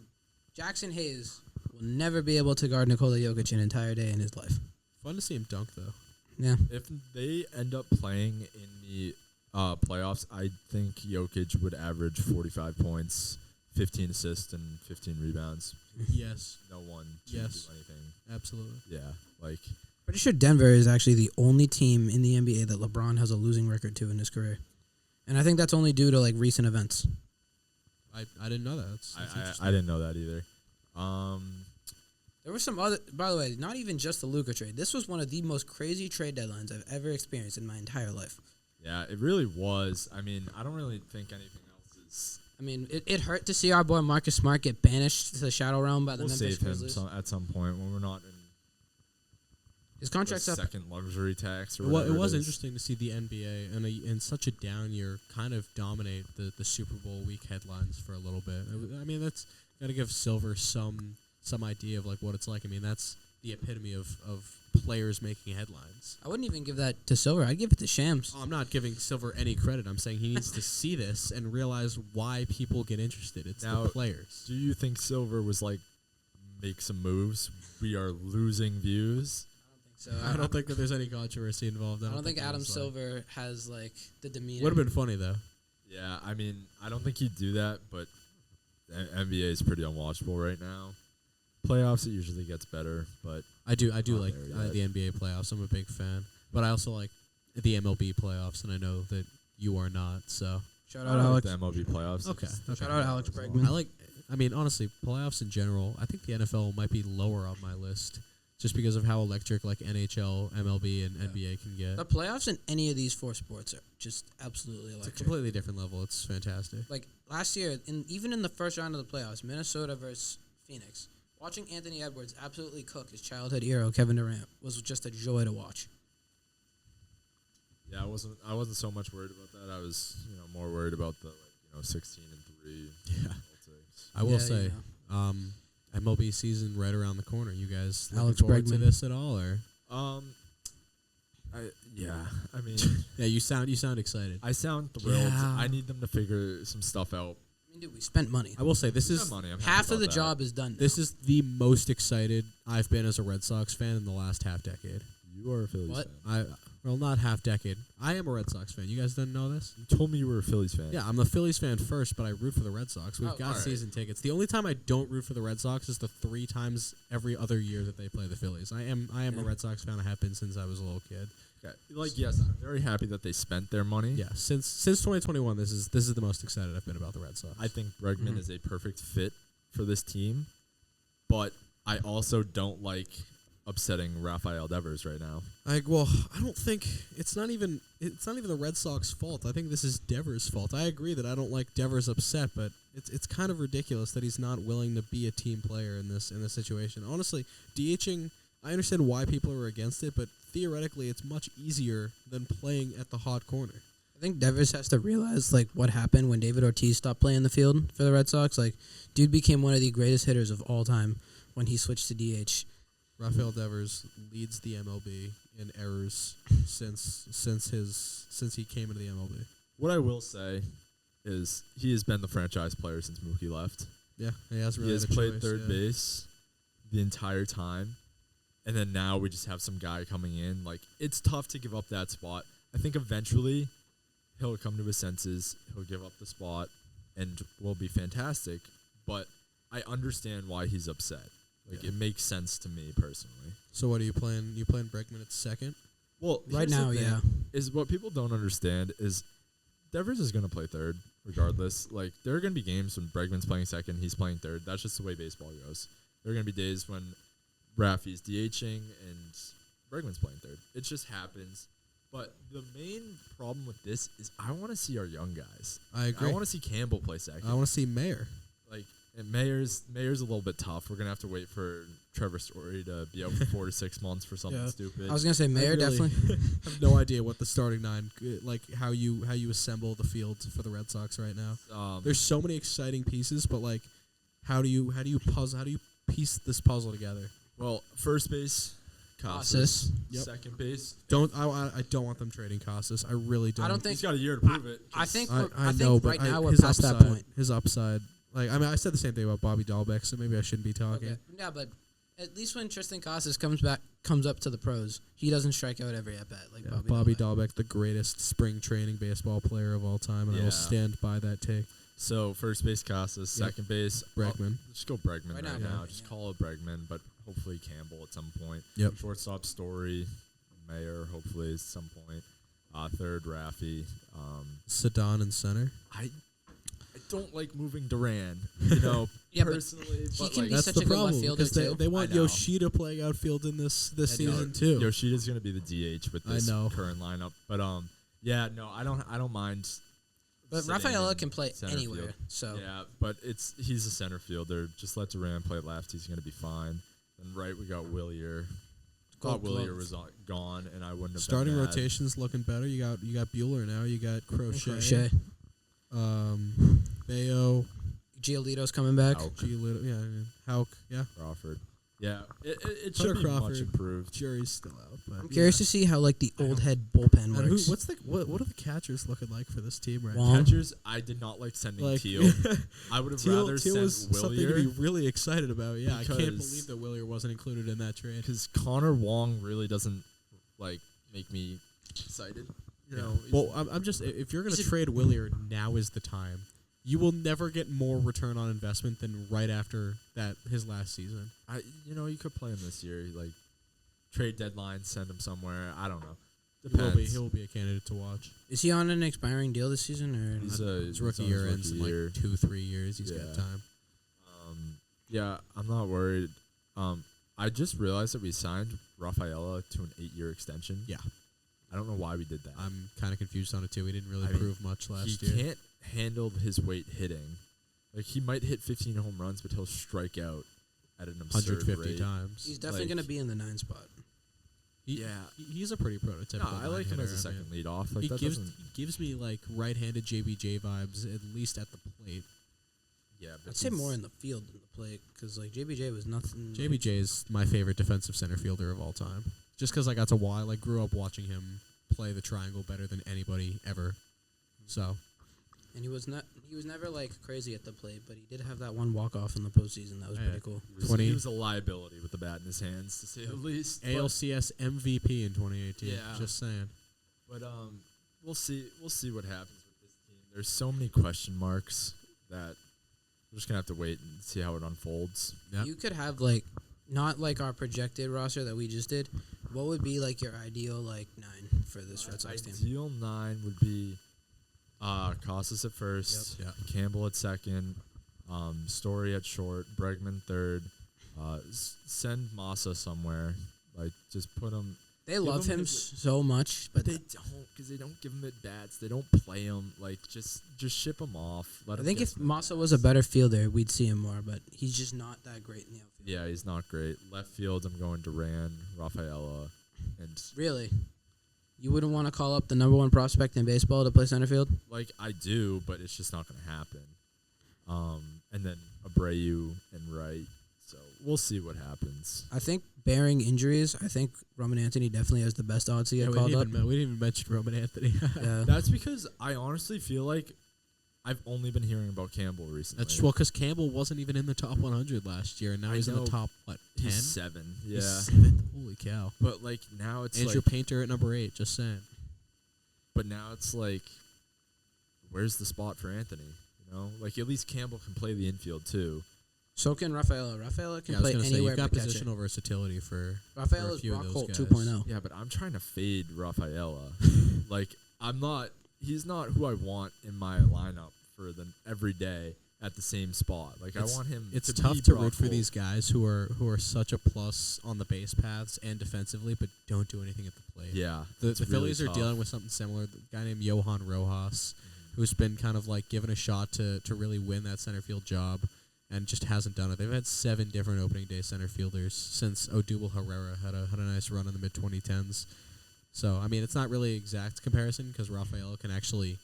A: Jackson Hayes will never be able to guard Nikola Jokic an entire day in his life.
C: Fun to see him dunk though.
A: Yeah,
B: If they end up playing in the playoffs, I think Jokic would average 45 points, 15 assists, and 15 rebounds.
C: Yes,
B: No one to
C: Yes.
B: do anything.
C: absolutely.
B: Yeah, like
A: pretty sure Denver is actually the only team in the NBA that LeBron has a losing record to in his career, and I think that's only due to like recent events.
C: I didn't know that. That's interesting.
B: I didn't know that either.
A: There were some other, by the way, not even just the Luka trade. This was one of the most crazy trade deadlines I've ever experienced in my entire life.
B: Yeah, it really was. I mean, I don't really think anything else is.
A: I mean, it hurt to see our boy Marcus Smart get banished to the Shadow Realm by the
B: We'll
A: Memphis
B: save him
A: Grizzlies.
B: at some point when we're not in
A: His
B: the
A: contract's up.
B: second luxury tax or
C: Well,
B: whatever
C: it was
B: is.
C: interesting to see the NBA in such a down year kind of dominate the Super Bowl week headlines for a little bit. I mean, that's got to give Silver some idea of like what it's like. I mean, that's the epitome of players making headlines.
A: I wouldn't even give that to Silver. I'd give it to Shams.
C: I'm not giving Silver any credit. I'm saying he needs to see this and realize why people get interested. It's
B: Now,
C: the players.
B: Do you think Silver was like, make some moves? We are losing views.
A: So
C: I don't think that there's any controversy involved.
A: I don't think
C: it
A: Adam
C: was,
A: Silver has like the demeanor.
C: would have been funny though.
B: Yeah, I mean, I don't think he'd do that, but NBA is pretty unwatchable right now. Playoffs, it usually gets better, but
C: I do
B: Not
C: like
B: there
C: the NBA playoffs. I'm a big fan, but I also like the MLB playoffs, and I know that you are not. So
A: Shout
B: I
A: out
B: like
A: Alex.
B: the MLB playoffs.
C: Okay.
A: Shout out Alex Bregman.
C: I like I mean, honestly, playoffs in general, I think the NFL might be lower on my list just because of how electric like NHL, MLB, and NBA can get.
A: The playoffs in any of these 4 sports are just absolutely
C: It's a
A: electric.
C: completely different level. It's fantastic.
A: Like last year, even in the first round of the playoffs, Minnesota versus Phoenix, watching Anthony Edwards absolutely cook his childhood hero Kevin Durant was just a joy to watch.
B: Yeah, I wasn't so much worried about that. I was, more worried about the 16 and 3.
C: Yeah.
B: Celtics.
C: I will
A: Yeah,
C: say, MLB season right around the corner. You guys looking
A: Alex
C: forward to
A: Bregman.
C: this at all, or?
B: I mean,
C: Yeah, you sound excited.
B: I sound thrilled.
A: Yeah.
B: I need them to figure some stuff out.
A: I mean, dude, we spent money.
C: I will say this
B: Spend
C: is
B: money. I'm happy
A: Half of
B: about
A: the
B: that.
A: job is done now.
C: this is the most excited I've been as a Red Sox fan in the last half decade.
B: You are a Phillies
A: What?
B: fan.
C: Well, not half decade. I am a Red Sox fan. You guys didn't know this?
B: You told me you were a Phillies fan.
C: Yeah, I'm a Phillies fan first, but I root for the Red Sox. We've
A: Oh,
C: got
B: alright.
C: season tickets. The only time I don't root for the Red Sox is the 3 times every other year that they play the Phillies. I am a Red Sox fan. I have been since I was a little kid.
B: Okay. Yes, I'm very happy that they spent their money.
C: Yeah, since 2021, this is the most excited I've been about the Red Sox.
B: I think Bregman
C: Mhm.
B: is a perfect fit for this team, but I also don't like upsetting Rafael Devers right now.
C: I don't think it's not even the Red Sox fault. I think this is Devers' fault. I agree that I don't like Devers upset, but it's kind of ridiculous that he's not willing to be a team player in this situation. Honestly, DHing, I understand why people are against it, but theoretically it's much easier than playing at the hot corner.
A: I think Devers has to realize like what happened when David Ortiz stopped playing the field for the Red Sox. Like, dude became one of the greatest hitters of all time when he switched to DH.
C: Rafael Devers leads the MLB in errors since he came into the MLB.
B: What I will say is he has been the franchise player since Mookie left.
C: Yeah, he has really
B: He has
C: had a
B: played
C: choice,
B: third
C: yeah.
B: base the entire time. And then now we just have some guy coming in. Like, it's tough to give up that spot. I think eventually he'll come to his senses. He'll give up the spot and will be fantastic. But I understand why he's upset. Like,
C: Yeah.
B: it makes sense to me personally.
C: So what are you playing? You playing Bregman at second?
B: Well,
A: Right
B: here's the
A: now,
B: thing,
A: yeah.
B: is what people don't understand is Devers is going to play third regardless. Like, there are going to be games when Bregman's playing second, he's playing third. That's just the way baseball goes. There are going to be days when Rafi's DHing and Bregman's playing third. It just happens. But the main problem with this is I want to see our young guys.
C: I agree.
B: I want to see Campbell play second.
C: I want to see Mayer.
B: Like, and Mayer's a little bit tough. We're going to have to wait for Trevor Story to be out for 4 to 6 months for something
A: Yeah.
B: stupid.
A: I was gonna say Mayer
C: really
A: definitely.
C: I have no idea what the starting nine, like how you assemble the field for the Red Sox right now. There's so many exciting pieces, but like, how do you piece this puzzle together?
B: Well, first base, Casas.
A: Casas.
C: Yep.
B: Second base,
C: I don't want them trading Casas. I really don't.
A: I don't think.
B: he's got a year to prove it.
A: I think.
C: I
A: I
C: know,
A: think
C: but
A: right now we're
C: his
A: past
C: upside,
A: that point.
C: His upside, like I mean, I said the same thing about Bobby Dahlbeck, so maybe I shouldn't be talking.
A: Okay. Yeah, but at least when Tristan Casas comes up to the pros, he doesn't strike out every at bat like
C: Yeah,
A: Bobby.
C: Dahlbeck, the greatest spring training baseball player of all time, and I
B: Yeah.
C: will stand by that take.
B: So first base, Casas.
C: Yep.
B: Second base,
C: Bregman.
B: Just go Bregman
A: Right
B: right,
A: now,
B: now.
A: Bregman,
B: Just
A: yeah.
B: call it Bregman, but hopefully Campbell at some point.
C: Yep.
B: Shortstop, Story. Mayor, hopefully at some point. Third, Rafi.
C: Sedan in center.
B: I don't like moving Duran, you know,
A: Yeah, but
B: personally.
A: he
B: But
A: can
B: like,
A: be
C: That's
A: such
C: the
A: a good left
C: problem
A: fielder,
C: because
A: too.
C: they want
B: I know.
C: Yoshida playing outfield in this
A: I know.
C: season too.
B: Yoshida's gonna be the DH with
C: I
B: this
C: know.
B: current lineup. But yeah, no, I don't mind.
A: But
B: sitting
A: Rafaela
B: in
A: can play
B: center
A: anywhere.
B: field.
A: So
B: Yeah, but he's a center fielder. Just let Duran play left. He's gonna be fine. And right, we got Willier. Thought
A: Gold
B: Willier
A: glove.
B: was gone, and I wouldn't have
C: Starting
B: been mad.
C: rotation's looking better. You got Bueller now. You got Crochet.
A: Crochet.
C: Bayo.
A: Giolito's coming back.
B: Hauk.
C: Giolito. Yeah. Hauk. Yeah.
B: Crawford. Yeah, it
C: Hunter
B: should be
C: Crawford.
B: much improved.
C: Jury's still out. But
A: I'm curious to see how like the old head bullpen
C: And
A: works.
C: what are the catchers looking like for this team right
A: Wong.
C: now?
B: Catchers, I did not like sending
C: Like
B: Teal. I would have rather
C: Teal
B: sent
C: was something to be
B: Willier
C: really excited about. Yeah, I can't
B: because-
C: believe that Willier wasn't included in that trade.
B: because Connor Wong really doesn't like make me excited. You know, he's-
C: Well, I'm just if you're gonna trade Willier, now is the time. You will never get more return on investment than right after that his last season.
B: you could play him this year. Like trade deadline, send him somewhere. I don't know.
C: He will be a candidate to watch.
A: Is he on an expiring deal this season or?
B: He's
A: not?
B: a
C: His rookie
B: he's on
C: year
B: his
C: ends in
B: rookie year.
C: like 2-3 years. He's
B: Yeah.
C: got time.
B: Yeah, I'm not worried. I just realized that we signed Rafaela to an 8-year extension.
C: Yeah.
B: I don't know why we did that.
C: I'm kind of confused on it too. We didn't really
B: I mean,
C: prove much last
B: he
C: year.
B: can't handle his weight hitting. Like, he might hit 15 home runs, but he'll strike out at an absurd
C: 150
B: rate.
C: times.
A: He's definitely
B: Like-
A: going to be in the 9 spot.
C: He's a pretty prototypical.
B: No, I like him as a
C: hitter, I
B: second
C: mean.
B: leadoff. Like,
C: He
B: that
C: gives
B: doesn't.
C: he gives me like right-handed JBJ vibes, at least at the plate.
B: Yeah, but
A: I'd say
B: he's-
A: more in the field than the plate because like JBJ was nothing.
C: JBJ is my favorite defensive center fielder of all time. Just because I got to grew up watching him play the triangle better than anybody ever. So
A: And he was never like crazy at the plate, but he did have that one walk off in the postseason. That was
C: Yeah.
A: pretty cool.
B: He was a liability with the bat in his hands, to say the least. But-
C: ALCS MVP in 2018.
B: Yeah.
C: Just saying.
B: But we'll see. We'll see what happens with this team. There's so many question marks that we're just gonna have to wait and see how it unfolds.
C: Yep.
A: You could have like not like our projected roster that we just did. What would be like your ideal like 9 for this Red Sox team?
B: Ideal 9 would be Casas at first,
C: Yep.
B: Campbell at second, Story at short, Bregman third. Send Massa somewhere. Like, just put him.
A: They love him so much, but
B: But they don't, because they don't give him at bats. They don't play him. Like, just ship him off. Let
A: I
B: him
A: think
B: get
A: if
B: some
A: Massa
B: at-bats.
A: was a better fielder, we'd see him more. But he's just not that great in the outfield.
B: Yeah, he's not great. Left field, I'm going Duran, Rafaela, and
A: Really, you wouldn't want to call up the number 1 prospect in baseball to play center field?
B: like, I do, but it's just not going to happen. And then Abreu and Wright. So we'll see what happens.
A: I think, bearing injuries, I think Roman Anthony definitely has the best odds to get
C: we
A: called up.
C: didn't even mention Roman Anthony.
A: Yeah.
B: That's because I honestly feel like I've only been hearing about Campbell recently.
C: That's because Campbell wasn't even in the top 100 last year, and now
B: I
C: he's in
B: know.
C: the top, 10?
B: He's 7. Yeah.
C: He's 7th. Holy cow.
B: But, like, now it's
C: Andrew
B: like...
C: Painter at number 8, just saying.
B: But now it's like, where's the spot for Anthony? You know? Like, at least Campbell can play the infield, too.
A: So can Rafaela. Rafaela can
C: Yeah, I was
A: play
C: going to say,
A: anywhere
C: you've got
A: but catcher.
C: positional versatility for
A: Rafaela's
C: a few of
A: Brock
C: those
A: Holt
C: guys.
A: 2.0.
B: Yeah, but I'm trying to fade Rafaela. Like, he's not who I want in my lineup for every day at the same spot. Like, I want him
C: It's
B: to
C: tough
B: be
C: to
B: Brock
C: root for
B: Holt.
C: these guys who are such a plus on the base paths and defensively, but don't do anything at the plate.
B: Yeah.
C: The
B: it's really
C: Phillies are
B: tough.
C: dealing with something similar. The guy named Johan Rojas, who's been kind of like given a shot to really win that center field job and just hasn't done it. They've had 7 different opening day center fielders since Odubel Herrera had a nice run in the mid-2010s. So, I mean, it's not really exact comparison because Rafael can actually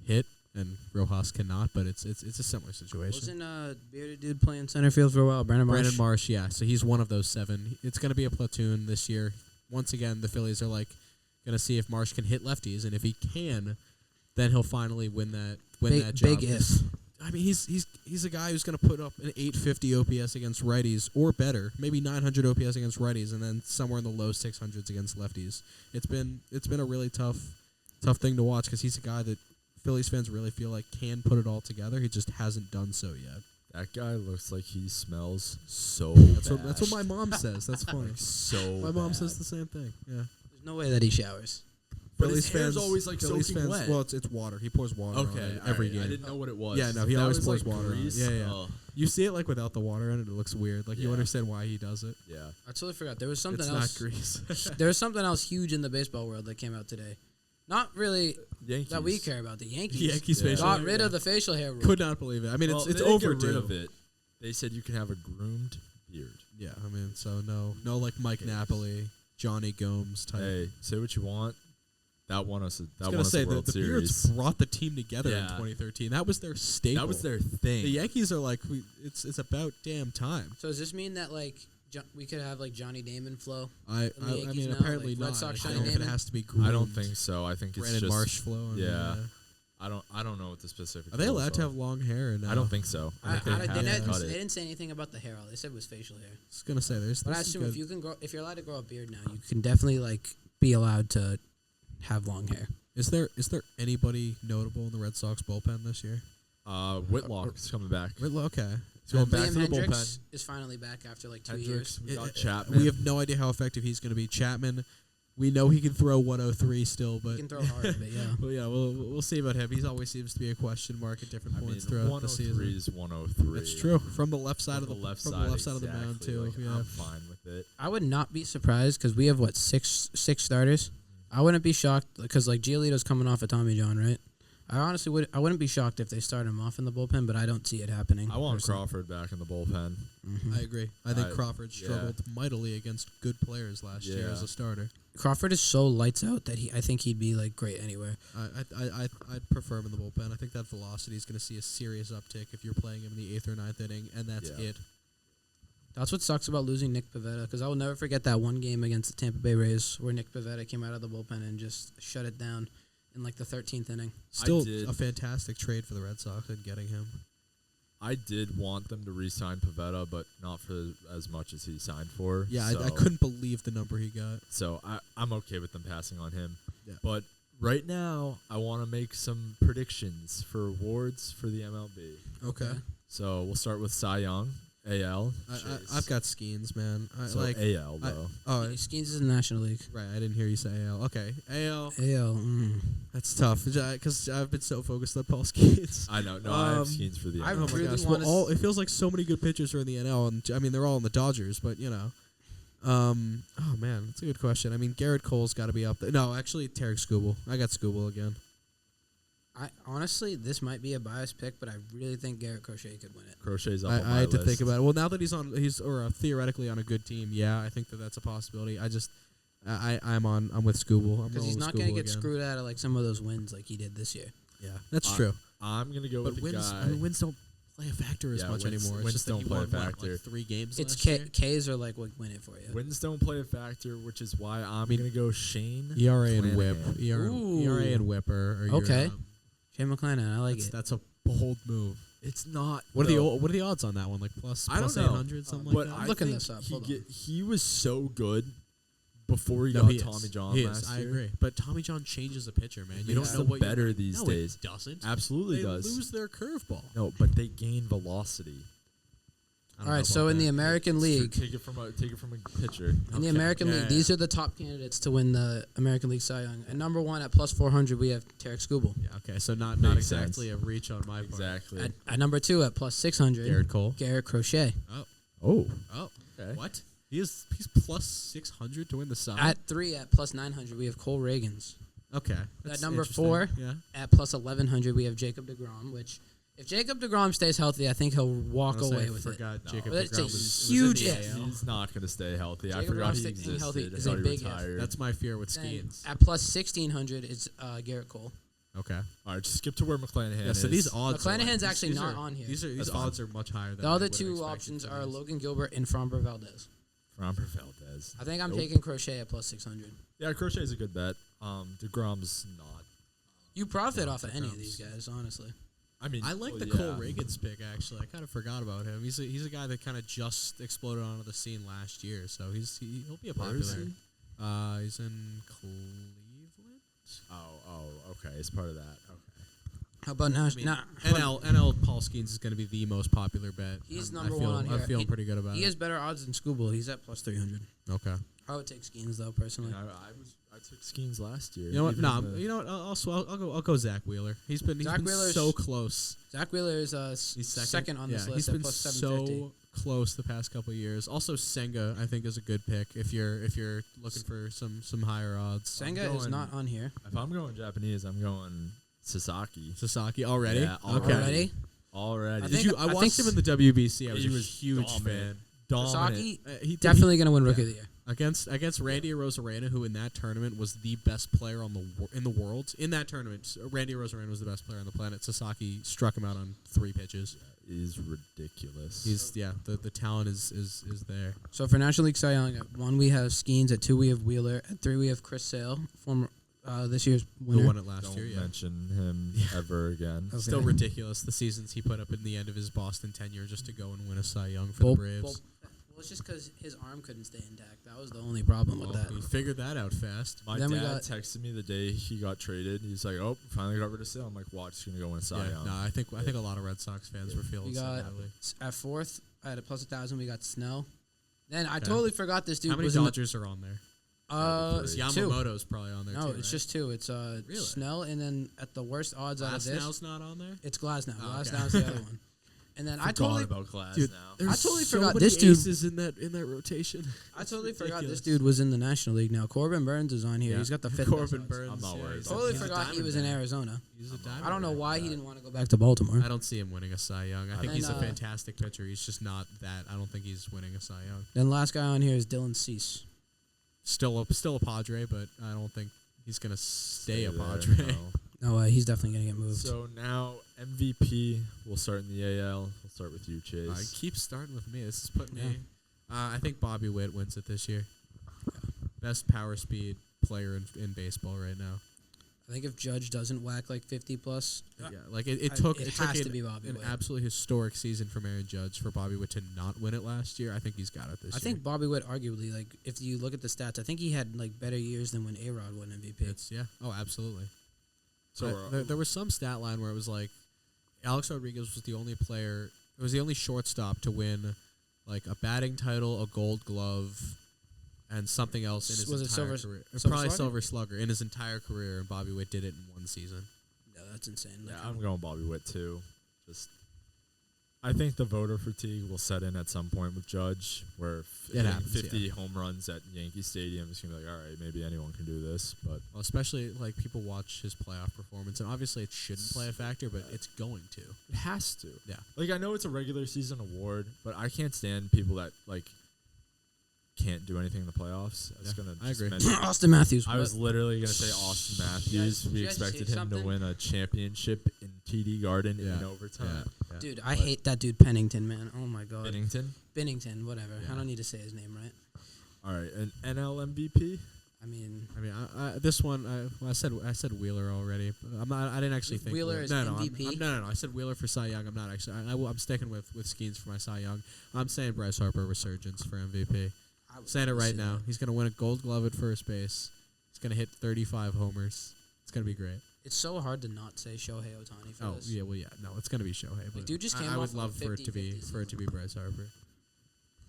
C: hit and Rojas cannot, but it's a similar situation.
A: Wasn't bearded dude playing center field for a while? Brandon Marsh.
C: Brandon Marsh, yeah. So he's one of those 7. It's going to be a platoon this year. Once again, the Phillies are like going to see if Marsh can hit lefties, and if he can, then he'll finally win that job.
A: Big if.
C: I mean, he's a guy who's going to put up an 850 OPS against righties or better, maybe 900 OPS against righties, and then somewhere in the low 600s against lefties. It's been a really tough thing to watch because he's a guy that Phillies fans really feel like can put it all together. He just hasn't done so yet.
B: That guy looks like he smells so
C: That's
B: bad.
C: what my mom says. That's funny.
B: So
C: My mom
B: bad.
C: says the same thing. Yeah.
A: There's no way that he showers.
B: But his hair's always, like, soaking wet.
C: Well, it's water. He pours water on
B: Okay,
C: it every
B: alright,
C: game.
B: I didn't know what it was.
C: Yeah, no, he
B: That
C: always
B: was,
C: pours
B: like,
C: water on it.
B: grease?
C: Yeah.
B: Oh,
C: You see it like without the water in it, it looks weird. Like you
B: Yeah.
C: understand why he does it.
B: yeah.
A: I totally forgot. There was something
C: It's
A: else.
C: not grease.
A: There was something else huge in the baseball world that came out today. Not really
B: Yankees.
A: that we care about. The Yankees.
C: Yankees
B: Yeah.
C: facial
A: got
C: hair,
A: rid
C: yeah.
A: of the facial hair rule.
C: Could not believe it. I mean,
B: Well,
C: it's
B: they didn't
C: overdue.
B: Get rid of it. They said you can have a groomed beard.
C: Yeah, I mean, so no like Mike Napoli, Johnny Gomes type.
B: Hey, say what you want. That won us.
C: I
B: That
C: was
B: won
C: gonna
B: us
C: say
B: a World
C: the Beards
B: Series.
C: brought the team together in
B: Yeah.
C: 2013. That was their staple.
B: That was their thing.
C: The Yankees are like, it's about damn time.
A: So does this mean that like we could have like Johnny Damon flow?
C: I
A: the Yankees
C: mean,
A: now,
C: apparently
A: like Red
C: not.
A: Sox
C: I
A: Johnny
C: don't know if it
A: Damon?
C: has to be groomed.
B: I don't think so. I think it's
C: Brandon
B: just
C: Marsh flow. I mean,
B: yeah. I don't know what the specific.
C: Are they
B: rules
C: allowed to
B: are.
C: have long hair? Or no?
B: I don't think so. I think they have to cut
A: they
B: it.
A: didn't say anything about the hair. All they said was facial hair.
C: I was gonna say there's.
A: But I
C: this is
A: assume
C: good.
A: if you're allowed to grow a beard now, you can definitely like be allowed to have long hair.
C: Is there anybody notable in the Red Sox bullpen this year?
B: Whitlock's coming back.
C: Okay.
B: He's going back
A: Liam
B: to the
A: Hendricks
B: bullpen.
A: is finally back after like 2
B: Hendricks,
A: years.
B: we got Chapman.
C: We have no idea how effective he's going to be. Chapman, We know he can throw 103 still,
A: He
C: but
A: can throw hard, but yeah.
C: well, yeah, we'll see about him. He always seems to be a question mark at different points throughout the season.
B: 103 is 103.
C: That's true. From the left side
B: From
C: of the
B: left
C: from
B: side,
C: the left side of the mound
B: exactly.
C: too.
B: Like,
C: Yeah.
B: I'm fine with it.
A: I would not be surprised because we have six starters. I wouldn't be shocked because like Giolito's coming off of Tommy John, right? I wouldn't be shocked if they start him off in the bullpen, but I don't see it happening.
B: I want
A: personally.
B: Crawford back in the bullpen.
A: Mhm.
C: I agree. I think
B: I-
C: Crawford struggled mightily against good players last year
B: Yeah.
C: as a starter.
A: Crawford is so lights out that I think he'd be like great anywhere.
C: I'd prefer him in the bullpen. I think that velocity is going to see a serious uptick if you're playing him in the 8th or 9th inning, and that's
B: Yeah.
C: it.
A: That's what sucks about losing Nick Pivetta because I will never forget that one game against the Tampa Bay Rays where Nick Pivetta came out of the bullpen and just shut it down in like the 13th inning.
C: Still
B: did-
C: a fantastic trade for the Red Sox in getting him.
B: I did want them to re-sign Pavetta, but not for as much as he signed for.
C: Yeah,
B: so,
C: I couldn't believe the number he got.
B: So I'm okay with them passing on him.
C: Yeah.
B: But right now, I want to make some predictions for awards for the MLB.
C: Okay.
B: So we'll start with Cy Young, AL. Chase.
C: I've got Skeens, man.
B: so AL though.
A: Skeens is in the National League.
C: Right. I didn't hear you say AL. Okay, AL.
A: AL.
C: That's tough because I've been so focused on Paul Skeens.
B: I know. No, I have Skeens for the
A: I
B: MLB.
C: Oh my
A: really
C: gosh!
A: wanna
C: Well, it feels like so many good pitchers are in the NL, and I mean they're all in the Dodgers, but you know, oh man, that's a good question. I mean Garrett Cole's got to be up there. No, actually Tarek Skubal. I got Skubal again.
A: Honestly, this might be a biased pick, but I really think Garrett Crochet could win it.
B: Crochet's up on
C: I
B: my
C: had to
B: list.
C: think about it. Well, now that he's theoretically on a good team, yeah, I think that's a possibility. I'm with Skubal.
A: Because he's not
C: going to
A: get screwed out of like some of those wins like he did this year.
C: Yeah, that's true.
B: I'm gonna go
C: But
B: with the
C: wins,
B: guy.
C: I mean, wins don't play a factor as
B: Yeah,
C: much
B: wins-
C: anymore.
B: wins
C: It's just that
B: don't
C: he
B: play a
C: won, what,
B: factor.
C: like 3 games
A: It's
C: last year?
A: K's are like what win it for you.
B: Wins don't play a factor, which is why I'm
C: mean,
B: gonna go Shane.
C: ERA and whip.
B: Clanahan.
C: ERA and whipper. Are
A: Okay.
C: Your,
A: Shane McClanahan, I like it.
C: that's a bold move.
B: It's not.
C: What
B: though.
C: are the odds on that one? Like plus
B: I don't know.
C: 800, something
B: But
C: like that.
A: I'm
B: I
A: looking
B: think
A: this up. Hold on.
B: he was so good before he
C: No,
B: got
C: he
B: Tommy
C: is.
B: John
C: He
B: last
C: is. I
B: year.
C: agree. But Tommy John changes a pitcher, man. You
B: Makes
C: don't know
B: them
C: what
B: better
C: you're
B: these
C: no,
B: days.
C: It doesn't.
B: Absolutely
C: They
B: does.
C: lose their curveball.
B: No, but they gain velocity.
C: I don't
A: All
C: know
A: right, so
C: about
A: in the
C: that.
A: American
B: It's true.
A: League,
B: Take it from a pitcher.
A: in the American
C: Yeah,
A: League,
C: yeah.
A: these are the top candidates to win the American League Cy Young. At number 1 at plus 400, we have Tarek Skubal.
C: Yeah, okay, so not
B: Makes
C: exactly
B: sense.
C: a reach on my part.
B: Exactly.
A: At number 2 at plus 600,
C: Garrett Cole.
A: Garrett Crochet.
B: Oh.
C: Oh,
B: Okay.
C: what? He's plus 600 to win the Cy.
A: At 3 at plus 900, we have Cole Reagans.
C: Okay. that's
A: number
C: interesting.
A: 4,
C: Yeah.
A: At plus 1100, we have Jacob DeGrom, which if Jacob DeGrom stays healthy, I think he'll walk away with it.
C: forgot
B: No.
C: Jacob
A: But it's a
C: DeGrom was
A: huge
C: in the
A: if.
C: AL.
B: He's not going to stay healthy. I
A: Jacob
B: forgot
A: Degrom's
B: he
A: staying
B: existed.
A: healthy
B: I
A: is
B: thought
A: a
B: he
A: big if.
B: retired.
C: That's my fear with
A: Then
C: Skeens.
A: at plus 1600 is Garrett Cole.
C: Okay.
B: All right, just skip to where McClanahan
C: Yeah,
B: is.
C: so these odds. are
A: McClanahan's
C: like,
A: actually
C: these
A: not
C: are-
A: on here.
C: These
B: That's fine.
C: odds are much higher than
A: The
C: I
A: other
C: would've
A: 2
C: expected
A: options
C: for
A: are
C: these.
A: Logan Gilbert and Framber Valdez.
B: Framber Valdez.
A: I think I'm
B: Nope.
A: taking Crochet at plus 600.
B: Yeah, Crochet's a good bet. DeGrom's not.
A: You profit
C: No,
A: off of any of
C: DeGrom's-
A: these guys, honestly.
B: I mean,
C: I like
B: well,
C: the
B: yeah.
C: Cole Reagans pick actually. I kind of forgot about him. He's a guy that kind of just exploded onto the scene last year, so he'll be a
B: Where is
C: popular.
B: he?
C: He's in Cleveland.
B: Oh, okay. It's part of that. Okay.
A: How about now?
C: I mean, NL Paul Skeens is going to be the most popular bet.
A: He's
C: I
A: number
C: feel,
A: 1 on here.
C: I'm feeling pretty good about
A: He
C: it.
A: has better odds than Skubal. He's at plus 300.
C: Okay.
A: I would take Skeens though, personally.
B: I took Skeens last year.
C: You know what?
B: even
C: No,
B: in the-
C: you know what? I'll go Zach Wheeler. He's been
A: Zach Wheeler's-
C: so close.
A: Zach Wheeler is
C: He's
A: second on this
C: yeah,
A: list
C: he's
A: at
C: been
A: plus 750.
C: so close the past couple of years. Also, Senga I think is a good pick if you're looking for some higher odds.
A: Senga is
B: going-
A: not on here.
B: If I'm going Japanese, I'm going Sasaki.
C: Sasaki already.
B: Yeah,
C: Okay.
A: Already?
B: Already.
A: I
C: Did
A: think-
C: you? I watched him in the WBC. I was
B: He
C: a
B: was
C: huge
B: dominant.
C: fan.
B: Dominant.
A: Sasaki
C: He
A: definitely going to win Rookie of the Year.
C: against Randy Rosarena, who in that tournament was the best player in the world. In that tournament, Randy Rosarena was the best player on the planet. Sasaki struck him out on 3 pitches.
B: Is ridiculous.
C: The talent is there.
A: So for National League Cy Young, at 1 we have Skeens, at 2 we have Wheeler, at 3 we have Chris Sale, former this year's
C: Who
A: winner.
C: won it last
B: Don't
C: year? Yeah.
B: mention him ever again.
A: Okay.
C: Still ridiculous the seasons he put up in the end of his Boston tenure just to go and win a Cy Young for
A: Well,
C: the Braves.
A: well, it's just because his arm couldn't stay intact. That was the only problem with that.
C: He figured that out fast.
B: My
A: Then we
B: dad
A: got-
B: texted me the day he got traded. He's like, "Oh, finally got rid of Sale." I'm like, "Watch, he's gonna go win Cy Young."
C: No, I think a lot of Red Sox fans were feeling
A: We got
C: similarly.
A: at 4th at a plus 1,000 we got Snell. Then I
C: Okay.
A: totally forgot this dude
C: How many
A: was in the,
C: Dodgers are on there?
B: That'd be
C: It's
B: three.
C: Yamamoto's probably on there
A: No,
C: too,
A: it's
C: right?
A: just two. It's
C: Really?
A: Snell, and then at the worst odds out of this,
C: Glasnow's not on there?
A: it's Glasnow.
C: Oh, okay.
A: Glasnow's the other one. And then I totally
B: about class
C: Dude,
B: now.
C: There's
A: I totally
C: so
A: forgot
C: many
A: this dude-
C: aces in that rotation.
A: I totally forgot
C: ridiculous.
A: this dude was in the National League now. Corbin Burns is on here.
C: Yeah.
A: He's got the fifth.
C: Corbin
A: best odds.
C: Burns.
B: I'm not
C: yeah,
B: worried
C: he's
B: about
C: a-
A: Totally
C: he's a
A: forgot he was in
C: Diamondback.
A: Arizona.
C: He's a
B: I'm not
C: diamond.
A: I don't know
B: worried
A: why
B: about
A: he
B: that.
A: didn't want to go back to Baltimore.
C: I don't see him winning a Cy Young. I think
A: then,
C: he's a fantastic pitcher. He's just not that. I don't think he's winning a Cy Young.
A: Then last guy on here is Dylan Cease.
C: Still a Padre, but I don't think he's gonna stay a
B: there,
C: Padre.
B: no.
A: No, he's definitely gonna get moved.
B: So now MVP will start in the AL. We'll start with you, Chase.
C: Keep starting with me. This is putting
A: Yeah.
C: me. I think Bobby Witt wins it this year. Best power speed player in baseball right now.
A: I think if Judge doesn't whack like 50 plus,
C: Yeah, like it
A: I-
C: took
A: it
C: it
A: has
C: took
A: to be Bobby
C: an
A: Witt.
C: absolutely historic season from Aaron Judge for Bobby Witt to not win it last year. I think he's got it this
A: I
C: year.
A: think Bobby Witt arguably, like, if you look at the stats, I think he had like better years than when A-Rod won MVP.
C: It's Oh, absolutely.
B: So
C: There was some stat line where it was like Alex Rodriguez was the only player. It was the only shortstop to win like a batting title, a Gold Glove, and something else in his
A: Was it
C: entire
A: Silver-
C: career.
A: Silver
C: Probably
A: Slugger?
C: Silver Slugger in his entire career, and Bobby Witt did it in one season.
A: No, that's insane. Like,
B: yeah, I'm going Bobby Witt too. Just, I think the voter fatigue will set in at some point with Judge, where hitting
C: happens,
B: 50 home runs at Yankee Stadium is gonna be like, all right, maybe anyone can do this, but
C: Well, especially like people watch his playoff performance, and obviously it shouldn't play a factor, but it's going to.
B: it has to.
C: Yeah.
B: Like I know it's a regular season award, but I can't stand people that like can't do anything in the playoffs. I was
C: Yeah,
B: gonna
C: I
B: just
C: agree.
B: mention-
A: Austin Matthews.
B: I was literally gonna say Austin Matthews.
A: did
B: We
A: you guys
B: expected
A: see
B: him to
A: something?
B: win a championship in TD Garden in
C: Yeah.
B: overtime.
C: Yeah.
A: Dude, I hate that dude Pennington, man. Oh my god.
B: Bennington.
A: Bennington, whatever.
C: Yeah.
A: I don't need to say his name right.
B: All right, an NL MVP.
A: I mean,
C: This one, I said Wheeler already. But I didn't actually think
A: Wheeler is
C: no,
A: MVP?
C: No. I said Wheeler for Cy Young. I'm not actually. I'm sticking with Skeens for my Cy Young. I'm saying Bryce Harper resurgence for MVP.
A: I would
C: Saying it
A: love to
C: right
A: see
C: now.
A: that.
C: He's gonna win a Gold Glove at first base. He's gonna hit 35 homers. It's gonna be great.
A: It's so hard to not say Shohei Ohtani for this.
C: No, it's gonna be Shohei. But
A: dude just came
C: I would
A: off of
C: love
A: a
C: for it to be
A: 50-50
C: Bryce Harper.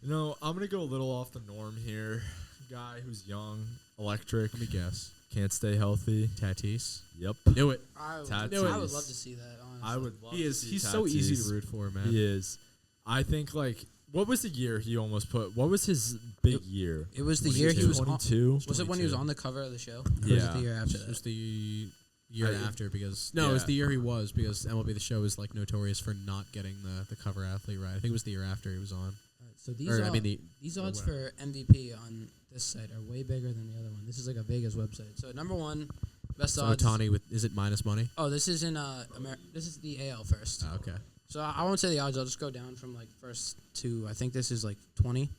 B: You know, I'm gonna go a little off the norm here. Guy who's young, electric,
C: Let me guess.
B: can't stay healthy.
C: Tatis.
B: Yep.
C: Knew it.
A: I would
B: Tatis.
A: love to see that, honestly.
B: I would love
C: He is.
B: to see
C: He's so easy to
B: Tatis.
C: root for, man.
B: He is. I think like what was the year he almost put? What was his big year?
A: It was the year he was on.
B: 22.
A: Was it when he was
C: 22.
A: on the cover of the show? Or was
B: Yeah.
A: it the year after
C: It was
A: that?
C: the year
B: I-
C: after because it was
B: yeah.
C: the year he was because MLB The Show is like notorious for not getting the cover athlete right. I think it was the year after he was on.
A: So these
C: Or,
A: are,
C: I mean,
A: these
C: or
A: odds
C: whatever.
A: for MVP on this site are way bigger than the other one. This is like a Vegas website. So number one, best
C: So
A: odds.
C: Ohtani with is it minus money?
A: Oh, this is in this is the AL first.
C: Oh, okay.
A: So I won't say the odds. I'll just go down from like first to I think this is like 20.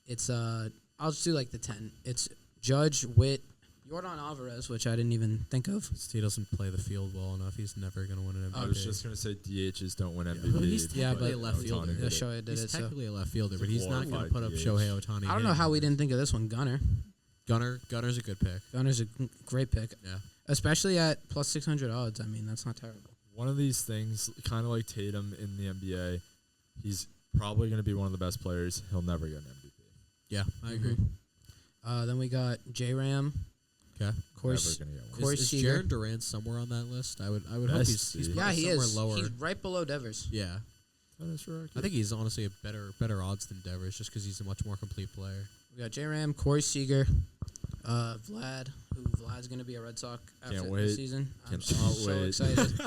A: It's I'll just do like the 10. It's Judge, Witt, Yordan Alvarez, which I didn't even think of.
C: He doesn't play the field well enough. He's never gonna win an MVP.
B: I was just gonna say DHs don't win MVP.
C: Well, he's
A: Yeah,
C: technically
A: but
C: a left
B: Ohtani
C: fielder.
B: did
A: Yeah,
B: it.
A: Shohei did
C: He's
A: it. So
C: technically a left fielder,
B: He's
C: but
B: a
C: he's not gonna
B: glorified
C: put up
B: DH.
C: Shohei Ohtani.
A: I don't know how we didn't think of this one. Gunner's
C: Gunner's a good pick.
A: a great pick,
C: Yeah.
A: especially at plus 600 odds. I mean, that's not terrible.
B: One of these things, kind of like Tatum in the NBA, he's probably going to be one of the best players. He'll never get an MVP.
C: Yeah, I agree.
A: Then we got J Ram,
C: Okay.
A: Corey.
B: Never going to get one.
A: Corey
C: Is
A: Seager.
C: Jaron Durant somewhere on that list? I would hope
B: Best
C: he's
B: dude.
A: Yeah, he
C: somewhere
A: is.
C: lower.
A: He's right below Devers.
C: Yeah.
B: That's right.
C: I think he's honestly a better odds than Devers just because he's a much more complete player.
A: We got J Ram, Corey Seager, Vlad. Vlad's going to be a Red Sox after
B: Can't
A: the
B: wait.
A: season. I'm
B: Can't
A: so
B: wait.
A: excited.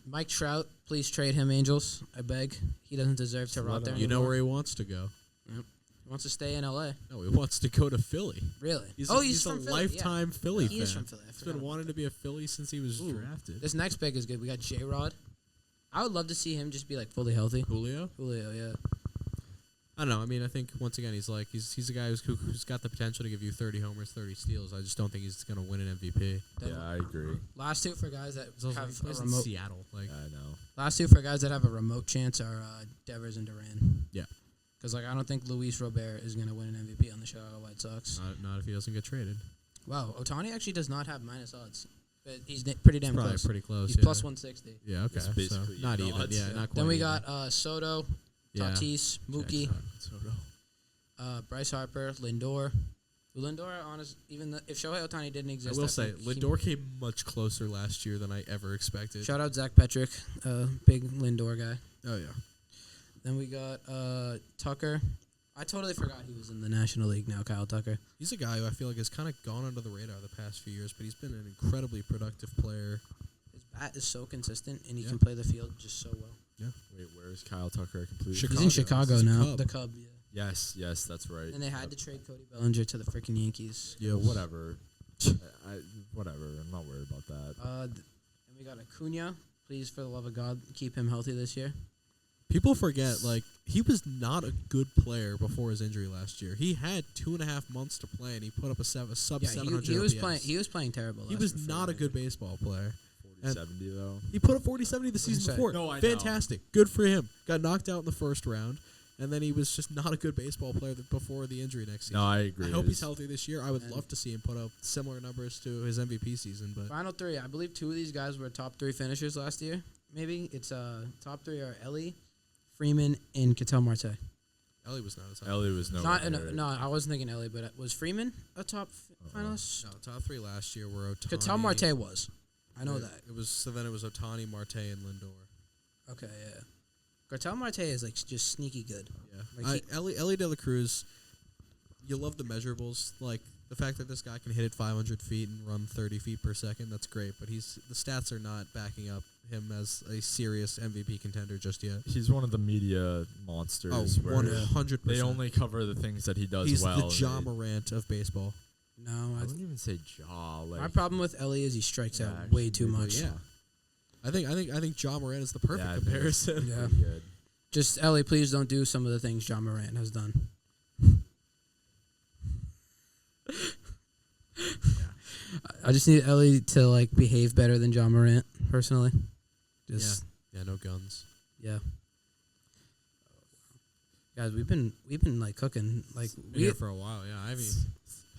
A: Mike Trout, please trade him, Angels. I beg. He doesn't deserve to
B: Let
A: rot there
B: him-
C: You know
A: anymore.
C: where he wants to go.
A: He wants to stay in L.A.
C: No, he wants to go to Philly.
A: Really?
C: He's
A: he's
C: a
A: from Philly.
C: lifetime Philly
A: Yeah.
C: fan.
A: He is from Philly. I
C: He's
A: forgot
C: been
A: about
C: wanting to be a Philly since he was
A: Ooh.
C: drafted.
A: This next pick is good. We got J-Rod. I would love to see him just be like fully healthy.
C: Julio?
A: Julio, yeah.
C: I don't know. I mean, I think once again he's a guy who's got the potential to give you 30 homers, 30 steals. I just don't think he's gonna win an MVP.
A: Then
B: Yeah, I agree.
A: last two for guys that
C: He's also
A: have
C: he
A: a
C: plays in
A: remote.
C: Seattle. Like,
B: I know.
A: Last two for guys that have a remote chance are Devers and Duran.
C: Yeah.
A: Because like I don't think Luis Robert is gonna win an MVP on the Chicago White Sox.
C: not if he doesn't get traded.
A: Wow, Ohtani actually does not have minus odds, but he's pretty damn
C: Probably
A: close.
C: pretty close.
A: He's
C: yeah.
A: plus 160.
C: Yeah. Okay.
B: It's
C: So
B: basically
C: not
B: even
C: even.
B: odds,
C: Yeah.
B: yeah.
C: Not quite.
A: Then we
C: even.
A: got Soto,
C: Yeah.
A: Tatis, Mookie,
C: Soto.
A: Bryce Harper, Lindor. Lindor, honest, if Shohei Ohtani didn't
C: I
A: exist,
C: will say,
A: think he-
C: Lindor came much closer last year than I ever expected.
A: Shout out Zach Petrick, big Lindor guy.
C: Oh, yeah.
A: Then we got Tucker. I totally forgot he was in the National League now, Kyle Tucker.
C: He's a guy who I feel like has kind of gone under the radar the past few years, but he's been an incredibly productive player.
A: His bat is so consistent, and he
C: Yeah.
A: can play the field just so well.
B: Wait, where's Kyle Tucker? I completely.
C: Chicago.
A: He's in Chicago
C: He's a
A: now.
C: Cub.
A: The Cub, yeah.
B: Yes, that's right.
A: And they had to trade Cody Bellinger to the freaking Yankees.
B: Yeah, whatever. Whatever. I'm not worried about that.
A: And we got Acuna. Please, for the love of God, keep him healthy this year.
C: People forget, like, he was not a good player before his injury last year. He had 2.5 months to play, and he put up a sub 700
A: he was
C: OPS.
A: playing. He was playing terrible.
C: He
A: last
C: was
A: year for
C: not a
A: me.
C: good baseball player.
B: 40-70 though.
C: He put up 40-70 the season
A: Sorry.
C: before.
B: No, I know.
C: Fantastic. Good for him. Got knocked out in the first round, and then he was just not a good baseball player before the injury next season.
B: No, I agree.
C: I hope he's healthy this year. I would
A: And-
C: love to see him put up similar numbers to his MVP season, but
A: Final three. I believe two of these guys were top three finishers last year. Maybe it's top three are Ellie, Freeman, and Ketel Marte.
C: Ellie was not a top.
B: Ellie was no.
A: No, I wasn't thinking Ellie, but was Freeman a top finalist?
C: No, top three last year were Ohtani.
A: Ketel Marte was. I know that.
C: It was then it was Ohtani, Marte, and Lindor.
A: Okay, yeah. Ketel Marte is like just sneaky good.
C: Yeah,
A: Like
C: Ellie De La Cruz. You love the measurables, like the fact that this guy can hit it 500 feet and run 30 feet per second. That's great, but the stats are not backing up him as a serious MVP contender just yet.
B: He's one of the media monsters.
C: Oh,
B: where
C: 100%.
B: They only cover the things that he does
C: He's
B: well.
C: the Ja Morant of baseball.
A: No,
B: I wouldn't even say Ja. Like,
A: my problem with Ellie is he strikes
B: Yeah,
A: out way
B: actually,
A: too
B: but
A: much.
C: Yeah, I think Ja Morant is the perfect
B: I think
C: comparison.
A: Yeah.
B: pretty good.
A: Just Ellie, please don't do some of the things John Morant has done. I just need Ellie to like behave better than John Morant, personally. Just
C: Yeah, no guns.
A: yeah. Guys, we've been like cooking like
C: Been here for a while. Yeah, I mean,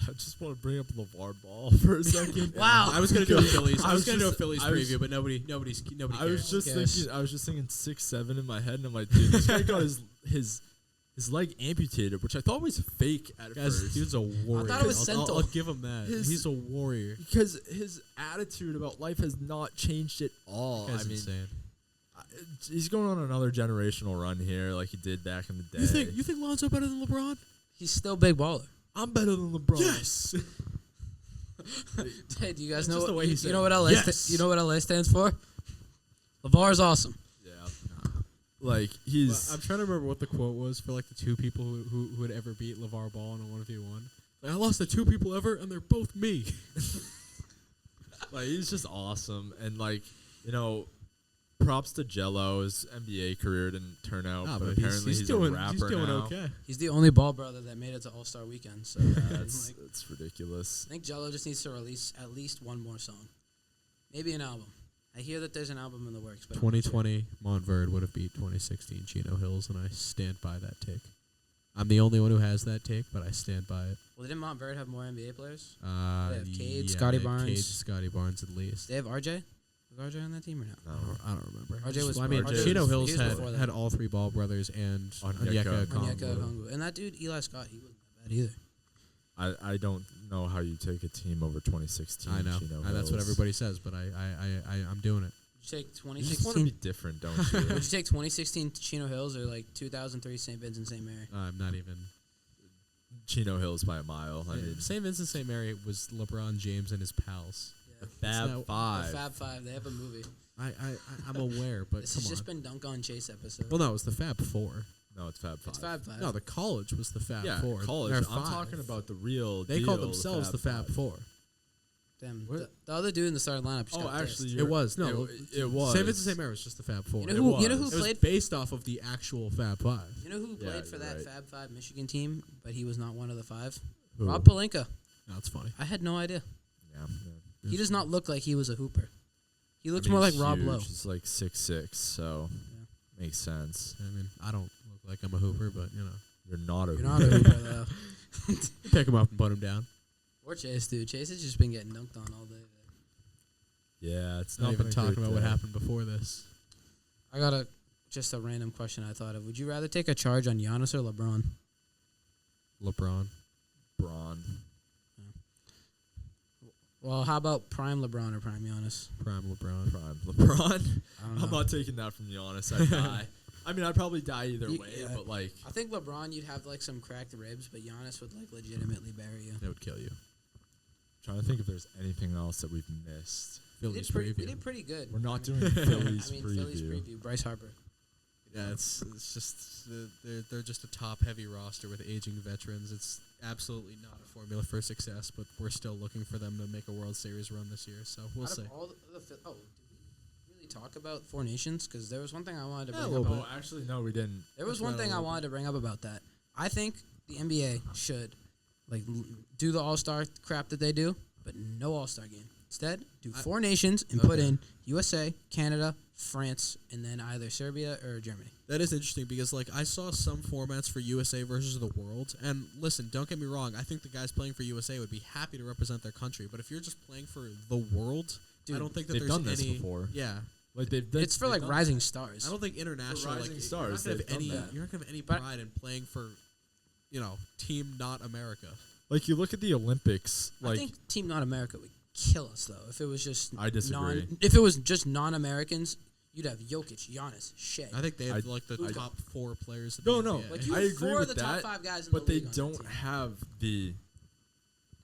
B: I just want to bring up LeVar Ball for a second.
A: Wow.
C: I was gonna do a Phillies. I was
B: was
C: gonna do a
B: just-
C: Phillies
B: I was-
C: preview, but nobody.
B: I was
C: cares.
B: just
A: Yes.
B: thinking. I was just thinking 6'7" in my head, and I'm like, dude, this guy got his leg amputated, which I thought was fake at
C: Guys,
B: first.
C: he was a warrior.
A: thought it was
C: I'll
A: Sentinel.
C: give him that.
B: His-
C: He's a warrior.
B: Because his attitude about life has not changed at all.
C: Guy's
B: I mean,
C: insane.
B: he's going on another generational run here, like he did back in the day.
C: You think Lonzo better than LeBron?
A: he's still big baller.
B: I'm better than LeBron?
C: Yes.
A: Hey, do you guys
C: That's
A: know
C: just the way he said
A: you know
C: it.
A: what LA
C: Yes.
A: you know what LA stands for? LeVar's awesome.
B: Yeah. Like he's.
C: I'm trying to remember what the quote was for like the two people who would ever beat LeVar Ball in a 1v1. Like, I lost to two people ever, and they're both me.
B: Like he's just awesome, and like props to Jello. His NBA career didn't turn out, but apparently he's
C: doing
B: a rapper
C: he's doing
B: now.
C: okay.
A: He's the only ball brother that made it to All-Star Weekend. So
B: That's
A: like,
B: that's ridiculous.
A: I think Jello just needs to release at least one more song, maybe an album. I hear that there's an album in the works, but I'm not sure.
C: 2020 Montverde would have beat 2016 Chino Hills, and I stand by that take. I'm the only one who has that take, but I stand by it.
A: Well, didn't Montverde have more NBA players? They have Cade,
C: Yeah,
A: Scotty
C: they have
A: Barnes.
C: Cade, Scotty Barnes at least.
A: They have RJ. Was RJ on that team or not?
B: No.
C: I don't remember.
A: RJ was-
C: I mean,
A: RJ
C: Chino
A: was-
C: Hills
A: he was before that.
C: had all three Ball brothers and
B: Onyeka
C: Onyeka
A: Onyeka
C: Okongwu.
A: Okongwu. And that dude Eli Scott, he wasn't that bad either.
B: I don't know how you take a team over 2016.
C: I know.
B: Chino
C: That's what
B: Hills.
C: everybody says, but I'm doing it.
A: Would you take
B: You just want to
A: 2016?
B: be different, don't you?
A: Would you take 2016 Chino Hills or like 2003 St. Vincent St. Mary?
C: I'm not even.
B: Chino Hills by a mile. I mean,
C: St. Vincent St. Mary was LeBron James and his pals.
A: Yeah.
B: Fab
C: not-
B: Five.
A: The Fab Five. They have a movie.
C: I'm aware, but
A: This
C: come
A: has
C: on.
A: just been Dunk on Chase episode.
C: Well, no, it was the Fab Four.
B: No, it's Fab Five.
A: It's Fab Five.
C: No, the college was the Fab
B: yeah,
C: Four.
B: college.
C: They're
B: I'm
C: five.
B: talking about the real.
C: They
B: deal,
C: called themselves the Fab
B: Five.
C: Four.
A: Damn.
B: What?
A: The other dude in the starting lineup just
B: Oh,
A: got
B: actually,
A: pissed.
C: It was no.
B: It was.
C: St. Vincent St. Mary was just the Fab Four.
A: You know
B: It
A: who
B: was.
C: It was
A: played?
C: based off of the actual Fab Five.
A: You know who
B: Yeah,
A: played for
B: you're
A: that
B: right.
A: Fab Five Michigan team, but he was not one of the five?
B: Who?
A: Rob Pelinka.
C: That's funny.
A: I had no idea.
B: Yeah.
A: He does not look like he was a hooper. He looks
B: I mean,
A: more like
B: he's
A: Rob
B: huge.
A: Lowe.
B: He's like 6'6", so
A: Yeah.
B: makes sense.
C: I mean, I don't look like I'm a hooper, but you know,
B: You're not a.
A: You're not a hooper though.
C: pick him up and put him down.
A: Or Chase, dude. Chase has just been getting dunked on all day.
B: Yeah, it's
C: Not
B: not
C: even
B: been a
C: talking
B: great
C: about what
B: day.
C: happened before this.
A: I got just a random question I thought of. Would you rather take a charge on Giannis or LeBron?
C: LeBron.
B: Braun.
A: Well, how about prime LeBron or prime Giannis?
C: Prime LeBron.
B: Prime LeBron.
A: I don't know.
B: I'm not taking that from Giannis. I'd die. I mean, I'd probably die either way,
A: Yeah.
B: but like,
A: I think LeBron, you'd have like some cracked ribs, but Giannis would like legitimately bury you.
C: That would kill you.
B: trying to think if there's anything else that we've missed.
C: Phillies
A: We
C: preview.
A: did pretty good.
B: We're not
A: I mean,
B: doing Phillies
A: Phillies
B: preview.
A: preview. Bryce Harper.
C: Yeah, it's just they're just a top heavy roster with aging veterans. It's absolutely not a formula for success, but we're still looking for them to make a World Series run this year. So we'll
A: Out of
C: see.
A: all did we really talk about Four Nations? Because there was one thing I wanted to
C: Yeah, a
A: bring up.
C: little
B: Oh, actually, no, we didn't.
A: There was
C: Talk
A: one
C: about it
A: thing
C: a
A: I
C: little
A: wanted to bring up about that. I think the NBA should do the All-Star crap that they do, but no All-Star game. Instead, do Four Nations and put
C: Okay.
A: in USA, Canada, France, and then either Serbia or Germany.
C: That is interesting because, like, I saw some formats for USA versus the world. And listen, don't get me wrong. I think the guys playing for USA would be happy to represent their country. But if you're just playing for the world,
A: Dude,
C: I don't think that
B: they've
C: there's
B: done this
C: any.
B: before.
C: Yeah,
B: Like
A: It's for like rising stars.
C: I don't think international.
B: rising
C: Like,
B: stars,
C: You're not
B: they've
C: gonna have
B: done
C: any.
B: that.
C: You're not gonna have any
A: But-
C: pride in playing for, Team Not America.
B: Like you look at the Olympics,
A: I
B: like
A: think Team Not America would kill us though if it was just
B: I disagree.
A: If it was just non-Americans, you'd have Jokic, Giannis, Shea.
C: I think they have
B: I-
C: like the
B: I-
C: top 4 players. In
B: No,
C: the
B: no.
C: NBA.
A: Like you
B: I
A: have
B: agree
A: four
B: with
A: of the top
B: that,
A: 5 guys in
B: but
A: the
B: they
A: league on that
B: don't
A: team.
B: have the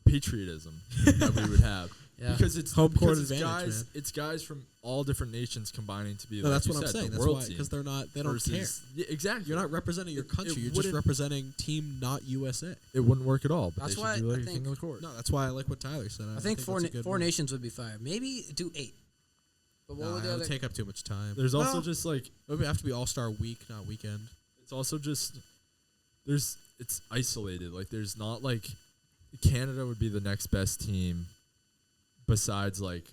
B: patriotism that we would have.
A: Yeah.
B: Because it's
C: Home court
B: because it's
C: advantage,
B: guys.
C: man.
B: It's guys from all different nations combining to be.
C: No,
B: like
C: that's
B: you
C: what I'm
B: said,
C: saying.
B: the
C: That's
B: world
C: why
B: team
C: because they're not. They don't
B: versus,
C: care.
B: Yeah, exactly.
C: You're not representing your country. You're just
B: wouldn't-
C: representing Team Not USA.
B: It wouldn't work at all. But
A: That's
B: they
A: why
B: should do
A: I
B: everything
A: think-
B: on the court.
C: No, that's why I like what Tyler said.
A: I think
C: that's a good
A: four
C: move.
A: nations would be fire. Maybe do 8. But what
C: Nah,
A: would
C: it
A: the
C: would
A: other?
C: take up too much time.
B: There's also
C: Well,
B: just like
C: it would have to be All-Star Week, not weekend.
B: it's also just it's isolated. Like there's not like Canada would be the next best team besides like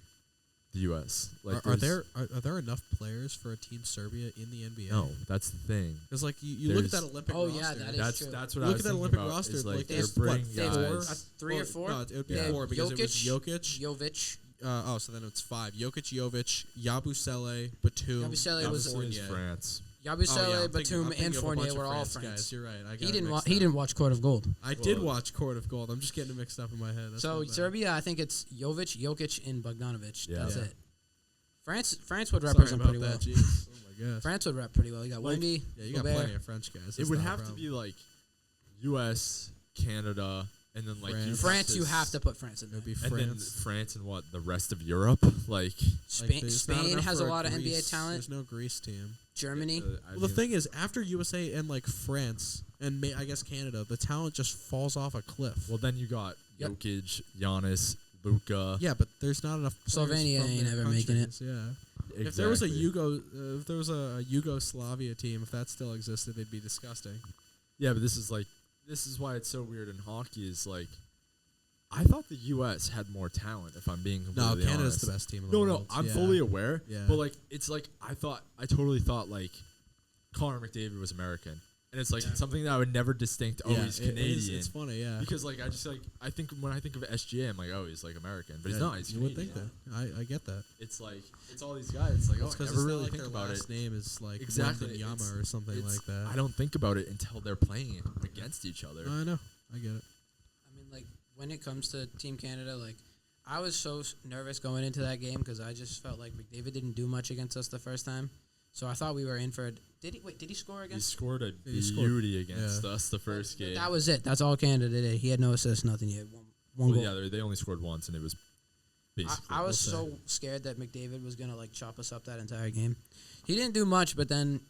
B: the U.S. Like
C: Are
B: there's-
C: there enough players for a Team Serbia in the NBA?
B: No, that's the thing.
C: Because like you look at that
B: There's-
C: Olympic
A: Oh,
C: roster.
A: yeah, that is
B: That's
A: true.
B: that's what I
C: Look
B: was
C: at that
B: thinking
C: Olympic
B: about,
C: roster.
B: is, like
C: Like,
B: they're
C: there's,
B: bringing
C: what, four?
B: guys.
A: 3 or 4?
C: No, it would be
B: Yeah.
C: 4 because it was
A: Jokic,
C: Jokic.
A: Jovic.
C: So then it's 5. Jokic, Jovic, Yabusele, Batum.
A: Yabusele was-
B: Obviously it's
C: Fournier.
B: France.
A: Yabusele,
C: I'm
A: Batum,
C: thinking
A: and
C: of a
A: Fournier
C: bunch of
A: were all
C: France
A: friends.
C: guys. You're right. I got
A: He
C: it
A: didn't.
C: mixed
A: He
C: up.
A: didn't watch Court of Gold.
C: I did
B: Well,
C: watch Court of Gold. I'm just getting it mixed up in my head. That's
A: So
C: my bad.
A: Serbia, I think it's Jovic, and Bogdanovic.
B: Yeah.
A: That's
C: Yeah.
A: it. France would
C: Sorry
A: represent
C: about
A: pretty
C: that,
A: well.
C: jeez. Oh my gosh.
A: France would rep pretty well. You got
B: Like,
A: Wemby.
C: Yeah, you got
A: Gobert.
C: plenty of French guys.
B: It
C: That's
B: would
C: not a
B: have to
C: problem.
B: be like U.S., Canada, and then like
C: France.
A: France, you have to put France in
C: It
A: there.
C: would be
B: and then
C: France.
B: France and what the rest of Europe like.
A: Spain,
C: there's not
A: Spain
C: enough
A: has a
C: for
A: lot of
C: Greece.
A: NBA talent.
C: There's no Greece team.
A: Germany.
C: Well, the thing is, after USA and like France and I guess Canada, the talent just falls off a cliff.
B: Well, then you got
A: Yep.
B: Jokic, Giannis, Luka.
C: Yeah, but there's not enough. players
A: Slovenia
C: from
A: ain't
C: their
A: ever making it.
C: countries, Yeah.
B: Exactly.
C: If there was a Yugoslavia team, if that still existed, they'd be disgusting.
B: Yeah, but this is why it's so weird in hockey. Is like, I thought the U.S. had more talent. If I'm being
C: No,
B: completely
C: Canada's
B: honest.
C: the best team in the
B: No,
C: world.
B: I'm
C: Yeah.
B: fully aware.
C: Yeah.
B: But like, it's like I totally thought like Connor McDavid was American, and it's like something that I would never distinct. Oh,
C: Yeah,
B: he's
C: it is-
B: Canadian.
C: It's funny, yeah.
B: Because like I think when I think of SGA, I'm like, oh, he's like American, but he's
C: Yeah,
B: not. He's
C: you would
B: Canadian.
C: think that. I get that.
B: It's like it's all these guys. It's like
C: That's
B: oh, I
C: because
B: never
C: it's
B: really
C: not like
B: think
C: their
B: about
C: last
B: it.
C: name is like
B: Exactly.
C: Yama or something
B: It's-
C: like that.
B: I don't think about it until they're playing against each other.
C: I know. I get it.
A: I mean, like when it comes to Team Canada, like I was so nervous going into that game because I just felt like McDavid didn't do much against us the first time. So I thought we were in for. Did he score
B: He
A: against?
B: scored a
C: He scored.
B: beauty against us the first game.
A: That was it. That's all Canada did. He had no assists, nothing yet. One
B: Well,
A: goal.
B: yeah, they only scored once, and it was basically.
A: I was
C: we'll
A: so scared that McDavid was gonna like chop us up that entire game. He didn't do much, but then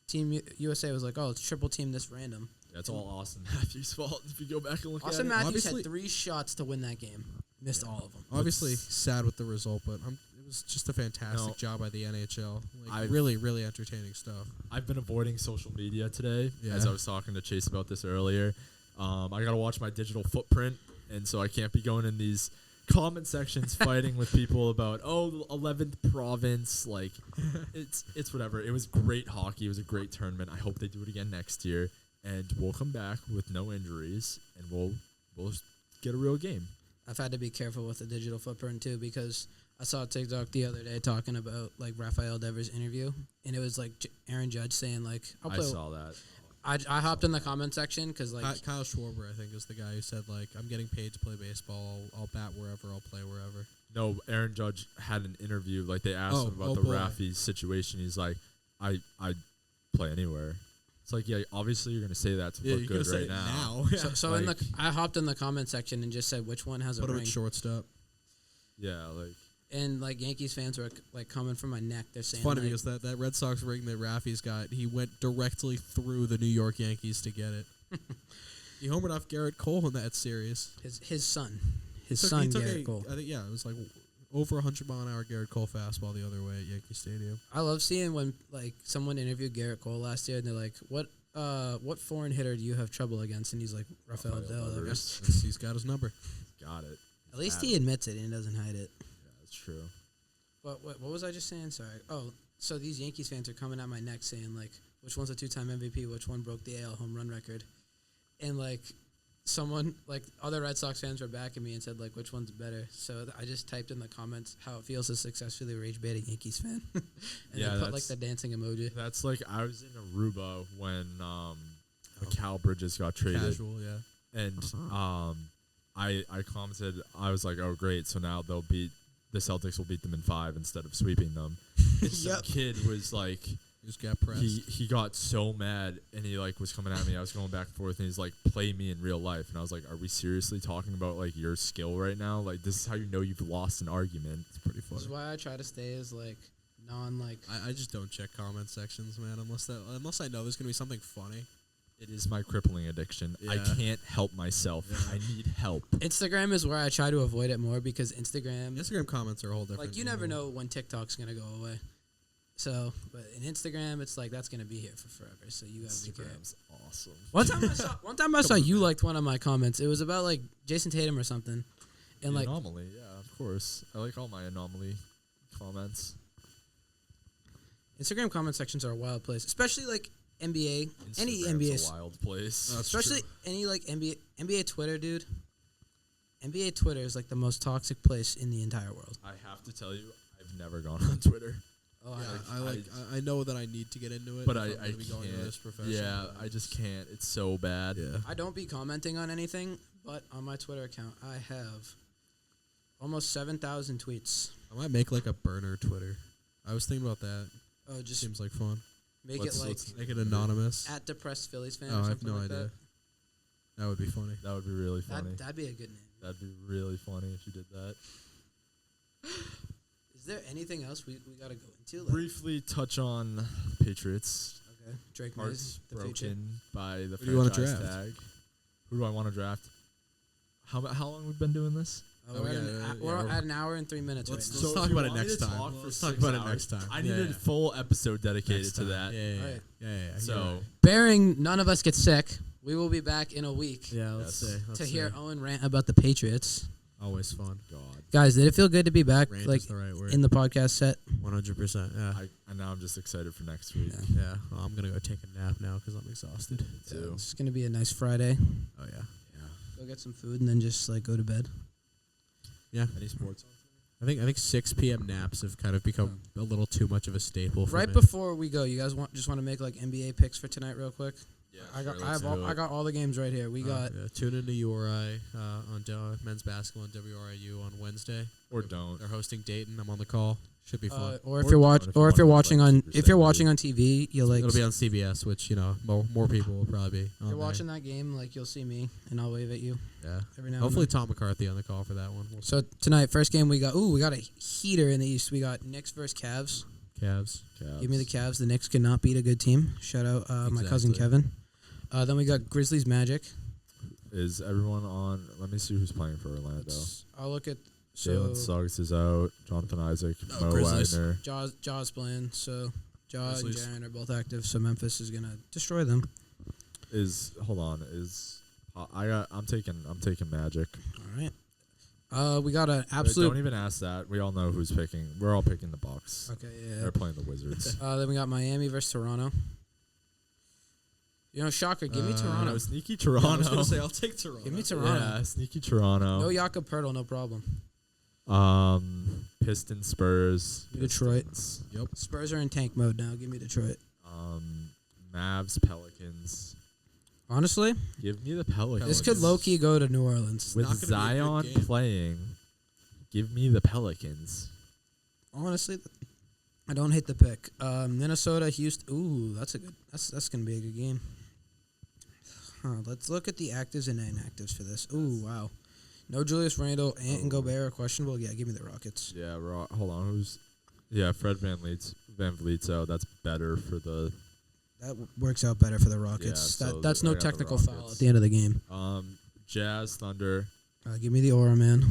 A: Team USA was like, "Oh, let's triple team this random."
B: That's all Austin Matthews' fault. If you go back and look
A: Austin
B: at
A: Matthews
C: Obviously-
A: had 3 shots to win that game. Missed all of them.
C: Obviously, sad with the result, but it was just a fantastic
B: No.
C: job by the NHL. Like,
B: I've-
C: really, really entertaining stuff.
B: it, I've been avoiding social media today, as
C: Yeah.
B: I was talking to Chase about this earlier. I gotta watch my digital footprint, and so I can't be going in these comment sections fighting with people about the 11th province. Like, it's whatever. It was great hockey. It was a great tournament. I hope they do it again next year, and we'll come back with no injuries, and we'll get a real game.
A: I've had to be careful with the digital footprint too because I saw TikTok the other day talking about like Rafael Devers' interview, and it was like Aaron Judge saying like,
B: I saw that.
A: I hopped in the comment section because like
C: Kyle Schwarber, I think, is the guy who said like, I'm getting paid to play baseball. I'll bat wherever. I'll play wherever.
B: No, Aaron Judge had an interview. Like they asked him about the
C: boy.
B: Rafi situation. He's like, I play anywhere. It's like, yeah, obviously you're gonna say that to look good right now.
C: Yeah.
A: so
B: like,
A: in the I hopped in the comment section and just said which one has
C: Put
A: a
C: him
A: ring.
C: at shortstop.
B: Yeah, like
A: And like Yankees fans were like coming from my neck. They're saying
C: It's funny
A: like,
C: because that Red Sox ring that Rafi's got, he went directly through the New York Yankees to get it. He homered off Garrett Cole in that series.
A: his son,
C: He
A: son
C: took
A: Garrett Cole.
C: I think it was like over 100-mile-an-hour Garrett Cole fastball the other way at Yankee Stadium.
A: I love seeing when like someone interviewed Garrett Cole last year and they're like, what foreign hitter do you have trouble against? And he's like, Rafael Devers. I guess.
C: He's got his number.
B: got it.
A: At least he admits it and doesn't hide it.
B: Yeah, that's true.
A: But what was I just saying? Sorry. Oh, so these Yankees fans are coming at my neck saying like, which one's a 2-time MVP? Which one broke the AL home run record? And like, someone like other Red Sox fans were backing me and said like, which one's better? So I just typed in the comments how it feels to successfully rage bait a Yankees fan, and
B: Yeah,
A: they put like the dancing emoji.
B: That's like I was in Aruba when Cal Bridges got traded,
C: Casual, yeah.
B: and I commented, I was like, oh great, so now the Celtics will beat them in 5 instead of sweeping them. And some kid was like,
C: He just got pressed.
B: he got so mad and he like was coming at me. I was going back and forth and he's like, play me in real life. And I was like, are we seriously talking about like your skill right now? Like this is how you know you've lost an argument.
C: It's pretty funny.
A: This is why I try to stay as like non like.
C: I just don't check comment sections, man, unless I know there's gonna be something funny.
B: It is my crippling addiction. I
C: Yeah.
B: can't help myself.
C: Yeah.
B: I need help.
A: Instagram is where I try to avoid it more because Instagram
C: Comments are a whole different.
A: like you never know when TikTok's gonna go away. So, but in Instagram, it's like that's gonna be here for forever. So you gotta be careful.
B: Instagram's awesome.
A: One time I saw you liked one of my comments. It was about like Jason Tatum or something, and like
B: Anomaly, yeah, of course. I like all my anomaly comments.
A: Instagram comment sections are a wild place, especially like NBA, any
B: Instagram's
A: NBA,
B: a wild place.
A: especially any like NBA Twitter, dude. NBA Twitter is like the most toxic place in the entire world.
B: I have to tell you, I've never gone on Twitter.
A: Oh,
C: I know that I need to get into it,
B: But
C: if
B: I
C: I'm gonna be going into
B: can't.
C: this profession.
B: Yeah, I just can't. It's so bad.
C: Yeah.
A: I don't be commenting on anything, but on my Twitter account, I have almost 7,000 tweets.
C: I might make like a burner Twitter. I was thinking about that.
A: Oh, just
C: Seems like fun.
A: make
B: Let's-
A: it like
B: let's-
C: Make it anonymous.
A: at depressed Phillies fan.
C: Oh,
A: or
C: I have
A: something
C: no
A: like
C: idea. That would be funny.
B: That would be really funny.
A: That'd be a good name.
B: That'd be really funny if you did that.
A: Is there anything else we gotta go into? Like,
B: Briefly touch on the Patriots.
A: okay, Drake
B: Hearts
A: Mays, the
B: broken
A: future.
B: by the
C: Who do you wanna
B: franchise
C: draft?
B: tag. Who do I want to draft? How long we've been doing this?
A: We're at an hour and 3 minutes
C: Let's-
A: right now.
C: let's talk
B: if you
C: about it
B: want me
C: next
B: to
C: time.
B: talk for
C: Let's talk
B: 6
C: about it
B: hours,
C: next time.
B: I
C: Yeah,
B: needed
C: yeah.
B: a full episode dedicated
C: Next
B: to
C: time.
B: that.
C: Yeah,
A: Alright.
C: yeah.
B: So
A: Bearing none of us get sick, we will be back in a week
C: yeah, let's
B: Yes.
C: see.
A: to hear Owen rant about the Patriots.
C: Always fun.
B: God,
A: Guys, did it feel good to be back
C: Rant
A: like
C: is the right word.
A: in the podcast set?
C: 100%. Yeah.
B: and now I'm just excited for next week.
A: Yeah.
C: Yeah. Well, I'm gonna go take a nap now because I'm exhausted.
B: Too.
A: It's gonna be a nice Friday.
C: Oh yeah.
B: Yeah.
A: Go get some food and then just like go to bed.
C: Yeah.
B: Any sports?
C: I think 6 p.m. naps have kind of become a little too much of a staple for
A: Right
C: me.
A: before we go, you guys want to make like NBA picks for tonight, real quick?
B: Yeah,
A: I got all the games right here. We got
C: Tune into URI on men's basketball and WRIU on Wednesday.
B: Or don't.
C: They're hosting Dayton. I'm on the call. Should be fun.
A: or if
B: Or
A: you're
B: don't, if you
A: watching
B: wanna
A: watching
B: like
A: on
B: super
A: if you're
B: sad
A: watching on TV, you'll like
C: It'll be on CBS, which more people will probably be.
A: if you're watching that game, like you'll see me and I'll wave at you
C: Yeah.
A: every now
C: Hopefully
A: and then.
C: Tom McCarthy on the call for that one. We'll
A: So tonight, first game we got a heater in the East. We got Knicks versus Cavs.
C: Cavs.
A: Give me the Cavs. The Knicks cannot beat a good team. Shout out my cousin
C: Exactly.
A: Kevin. Then we got Grizzlies Magic.
B: Is everyone on? Let me see who's playing for Orlando.
A: I'll look at
B: Jalen Suggs is out. Jonathan Isaac, Mo
C: Grizzlies.
B: Wagner.
A: Jaws playing. So Jaw and
C: Grizzlies.
A: Jaren are both active. So Memphis is gonna destroy them.
B: I'm taking Magic.
A: All right. We got an
B: Wait,
A: absolute.
B: don't even ask that. We all know who's picking. We're all picking the Bucks.
A: Okay, yeah.
B: They're playing the Wizards.
A: Then we got Miami versus Toronto. Shocker. Give me Toronto.
B: No, sneaky
C: I
B: Toronto.
C: was gonna say I'll take Toronto.
A: Give me Toronto.
B: Yeah, sneaky Toronto.
A: No Jakob Pertl, no problem.
B: Pistons, Spurs.
A: Detroit.
B: Pistons.
C: Yep.
A: Spurs are in tank mode now. Give me Detroit.
B: Mavs, Pelicans.
A: Honestly,
B: Give me the Pelicans.
A: this could low-key go to New Orleans.
B: With
C: not gonna be a good
B: Zion
C: game.
B: playing, give me the Pelicans.
A: Honestly, I don't hate the pick. Minnesota, Houston. Ooh, that's gonna be a good game. Let's look at the actives and inactives for this. Ooh, wow. No Julius Randle, Ant and Gobert are questionable. Yeah, give me the Rockets.
B: Yeah, hold on. Fred VanVleet's out. That's better for the.
A: That works out better for the Rockets.
B: Yeah, so
A: that's
B: I
A: no
B: got the
A: technical foul
B: Rockets.
A: at the end of the game.
B: Jazz, Thunder.
A: Give me the Aura, man.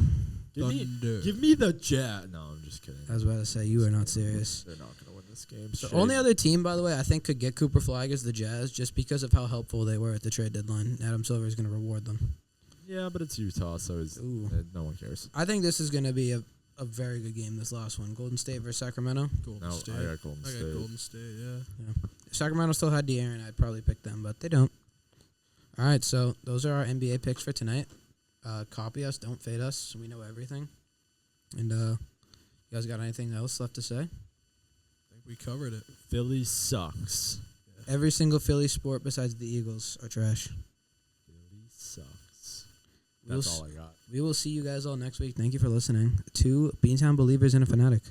B: Give me the Jazz. No, I'm just kidding.
A: I was about to say, you are not serious.
B: They're not gonna win this game.
A: The only other team, by the way, I think could get Cooper Flag is the Jazz, just because of how helpful they were at the trade deadline. Adam Silver is going to reward them.
B: Yeah, but it's Utah, so no one cares.
A: I think this is going to be a very good game, this last one. Golden State versus Sacramento.
C: Golden
B: No,
C: State.
B: I got Golden State.
C: Golden State, yeah.
A: If Sacramento still had De'Aaron, I'd probably pick them, but they don't. All right, so those are our NBA picks for tonight. Copy us, don't fade us. We know everything. And you guys got anything else left to say?
C: I think we covered it.
B: Philly sucks.
A: Every single Philly sport besides the Eagles are trash.
B: Philly sucks.
A: We'll
B: That's all I got.
A: We will see you guys all next week. Thank you for listening to Beantown Believers and a Fanatic.